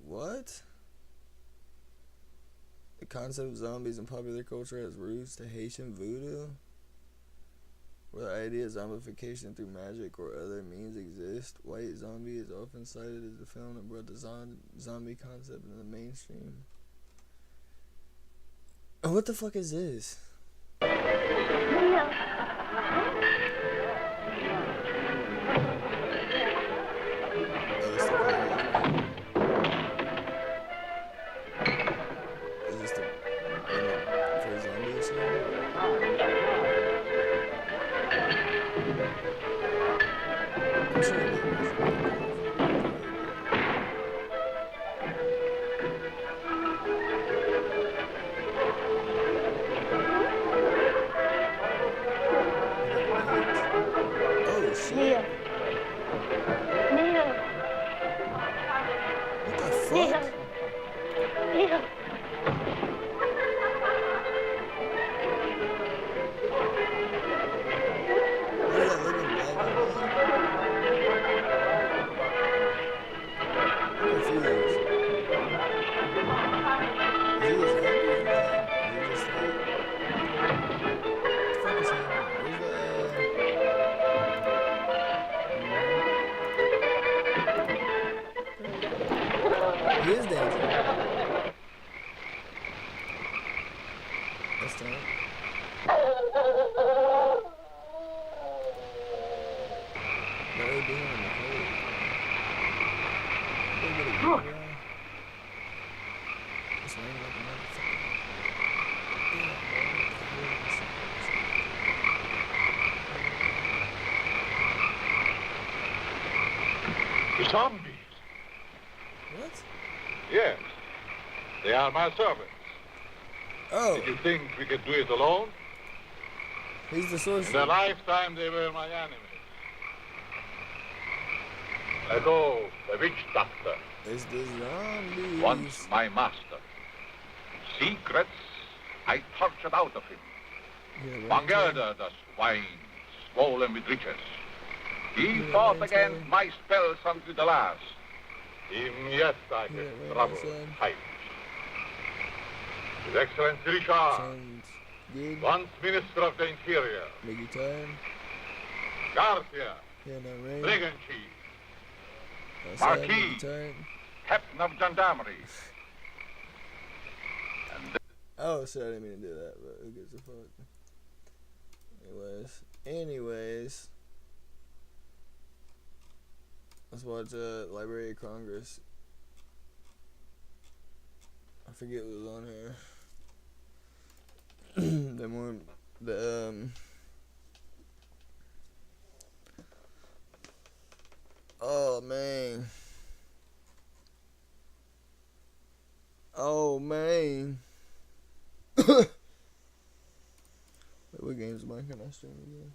What? The concept of zombies in popular culture has roots to Haitian voodoo, where the idea of zombification through magic or other means exists. White zombie is often cited as the film that brought the zombie concept into the mainstream. What the fuck is this? Zombies. What? Yes. They are my servants. Oh. Did you think we could do it alone? He's the sorcerer. In their lifetime, they were my enemies. Ago, the witch doctor. It's the zombies. Once my master. Secrets I tortured out of him. Bangerda, the swine, swollen with riches. He fought against my spells until the last. Even yet I get trouble, fight. His Excellency Richard, once Minister of the Interior. Make you tired? Garcia, Brigand Chief. Marquis, Captain of Gendarmerie. Oh, sorry, I didn't mean to do that, but who gives a fuck? Anyways. Let's watch Library of Congress. I forget what was on here. Oh man. Oh man. Wait, what games am I gonna stream again?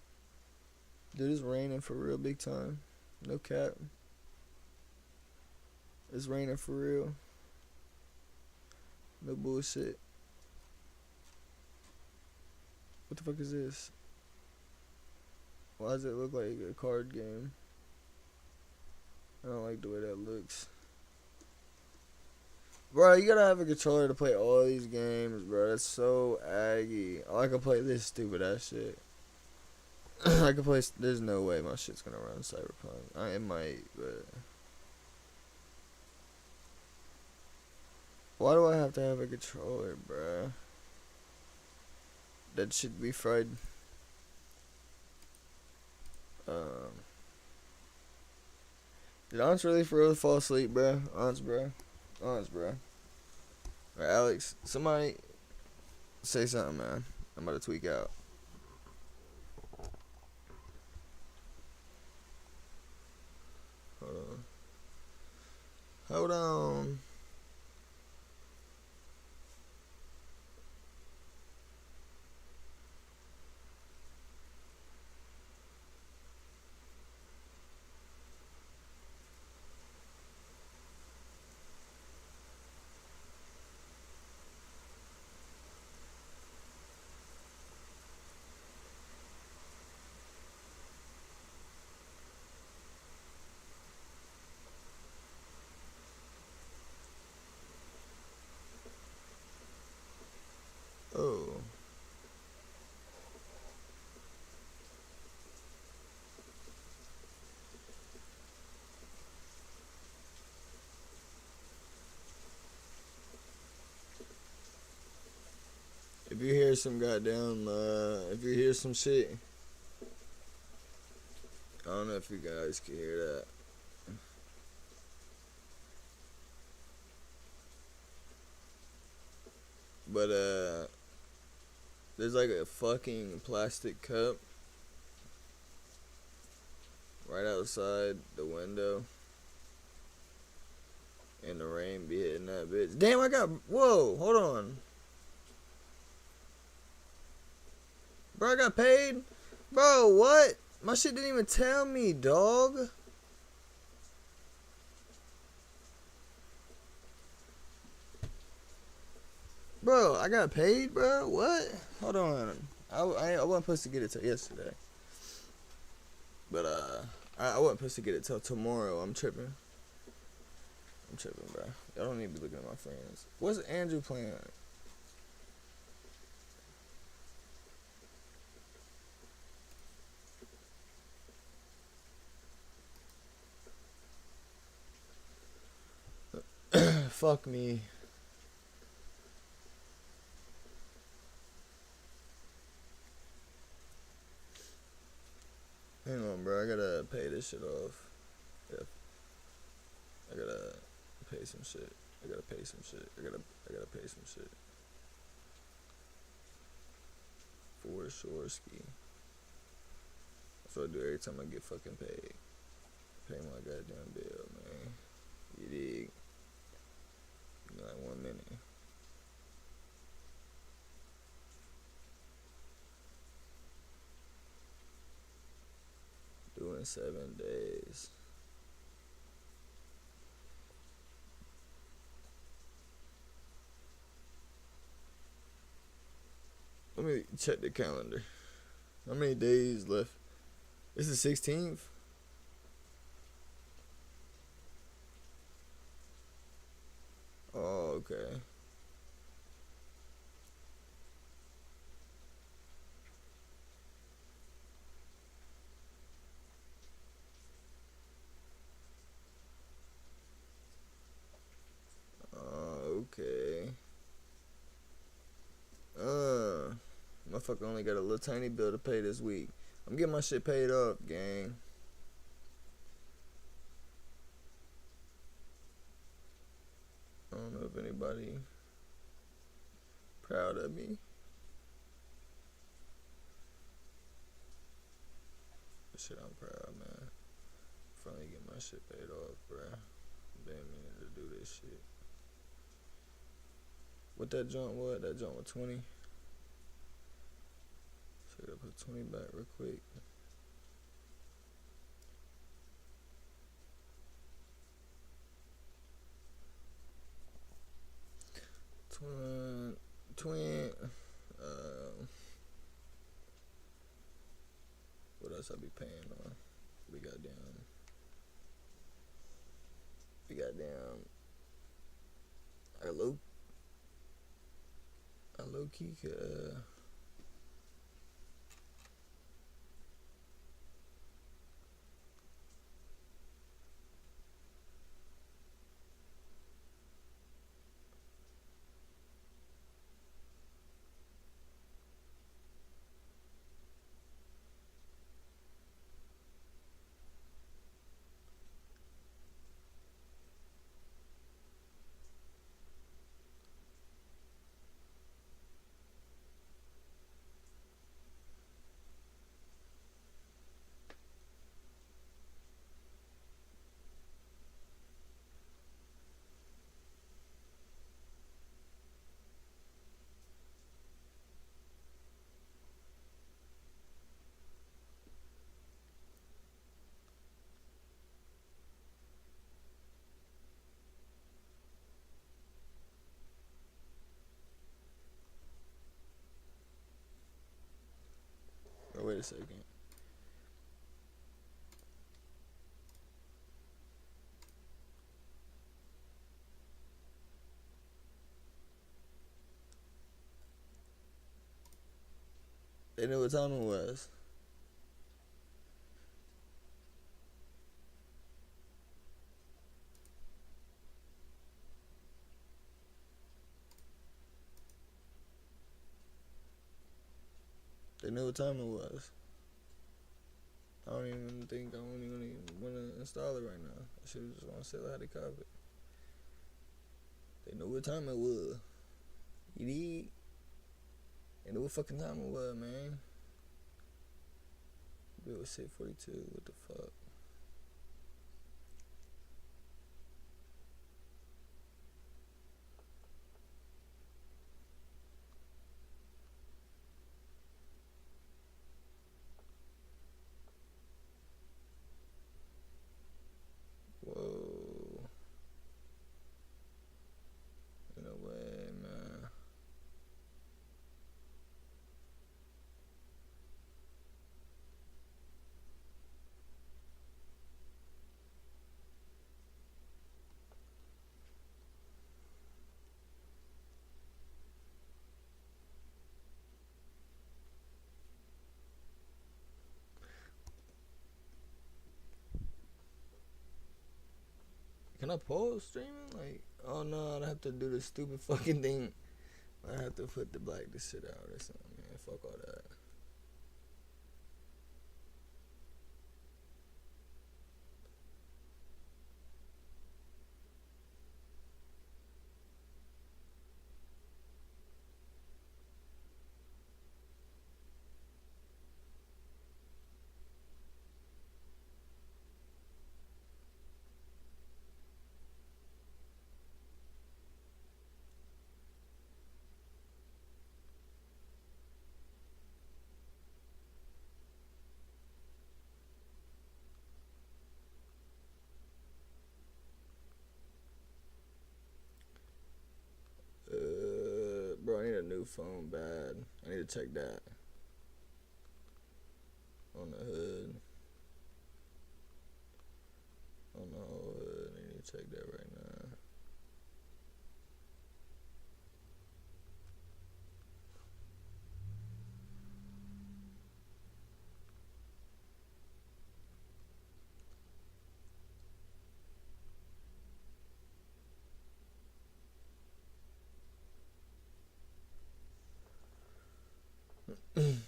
Dude, it's raining for real big time. No cap. It's raining for real. No bullshit. What the fuck is this? Why does it look like a card game? I don't like the way that looks. Bro, you gotta have a controller to play all these games, bro. That's so aggy. Oh, I can play this stupid ass shit. I could play. There's no way my shit's gonna run Cyberpunk. It might, but why do I have to have a controller, bruh? That should be fried. Did Aunts really for real fall asleep, bruh? Aunts, bruh. Alright, Alex, somebody say something, man. I'm about to tweak out. Hold on. Oh. If you hear some goddamn, if you hear some shit, I don't know if you guys can hear that. But, there's like a fucking plastic cup right outside the window. And the rain be hitting that bitch. Damn, whoa, hold on. Bro, I got paid? Bro, what? My shit didn't even tell me, dog. Bro, I got paid, bro? What? Hold on. I wasn't supposed to get it till yesterday. But, I wasn't supposed to get it till tomorrow. I'm tripping, bro. Y'all don't need to be looking at my friends. What's Andrew playing? Fuck me. Hang on, bro. I gotta pay this shit off. Yeah. I gotta pay some shit. I gotta pay some shit. For sure, ski. That's what I do every time I get fucking paid. Pay my goddamn bill, man. You dig? Give me like 1 minute. Doing 7 days. Let me check the calendar. How many days left? It's the 16th? Oh, okay. Okay. Motherfucker only got a little tiny bill to pay this week. I'm getting my shit paid up, gang. I don't know if anybody proud of me. Shit, I'm proud, man. Finally get my shit paid off, bruh. Been meaning to do this shit. What that joint was? That joint was 20. So I gotta put 20 back real quick. What else I be paying on? We got I low key second. They knew what time it was. They knew what time it was. I don't even think I don't even want to install it right now. I should just want to say how to copy it. They knew what time it was. You need. They knew what fucking time it was, man. It was 6:42. What the fuck? Whoa. In a way, man. Can I pause streaming? Like, oh no, I have to do this stupid fucking thing. I have to put the black this shit out or something, man. Fuck all that. Bro, I need a new phone bad. I need to check that. On the hood. On the whole hood. I need to check that right now.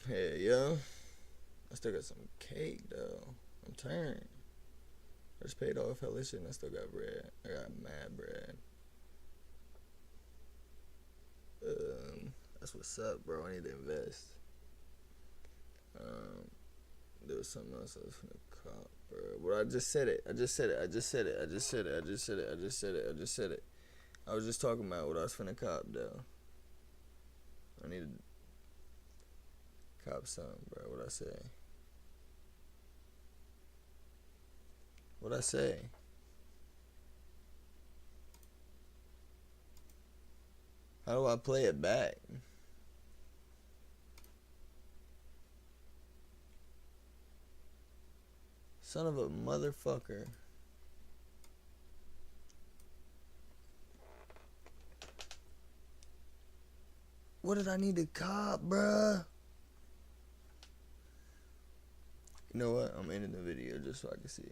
Hey, yo. I still got some cake, though. I'm turned. I just paid off hella shit and I still got bread. I got mad bread. That's what's up, bro. I need to invest. There was something else I was finna cop, bro. Well, I just said it. I just said it. I was just talking about what I was finna cop, though. I need to cop something, bro. What I say? What I say? How do I play it back? Son of a motherfucker. What did I need to cop, bruh? You know what? I'm ending the video just so I can see.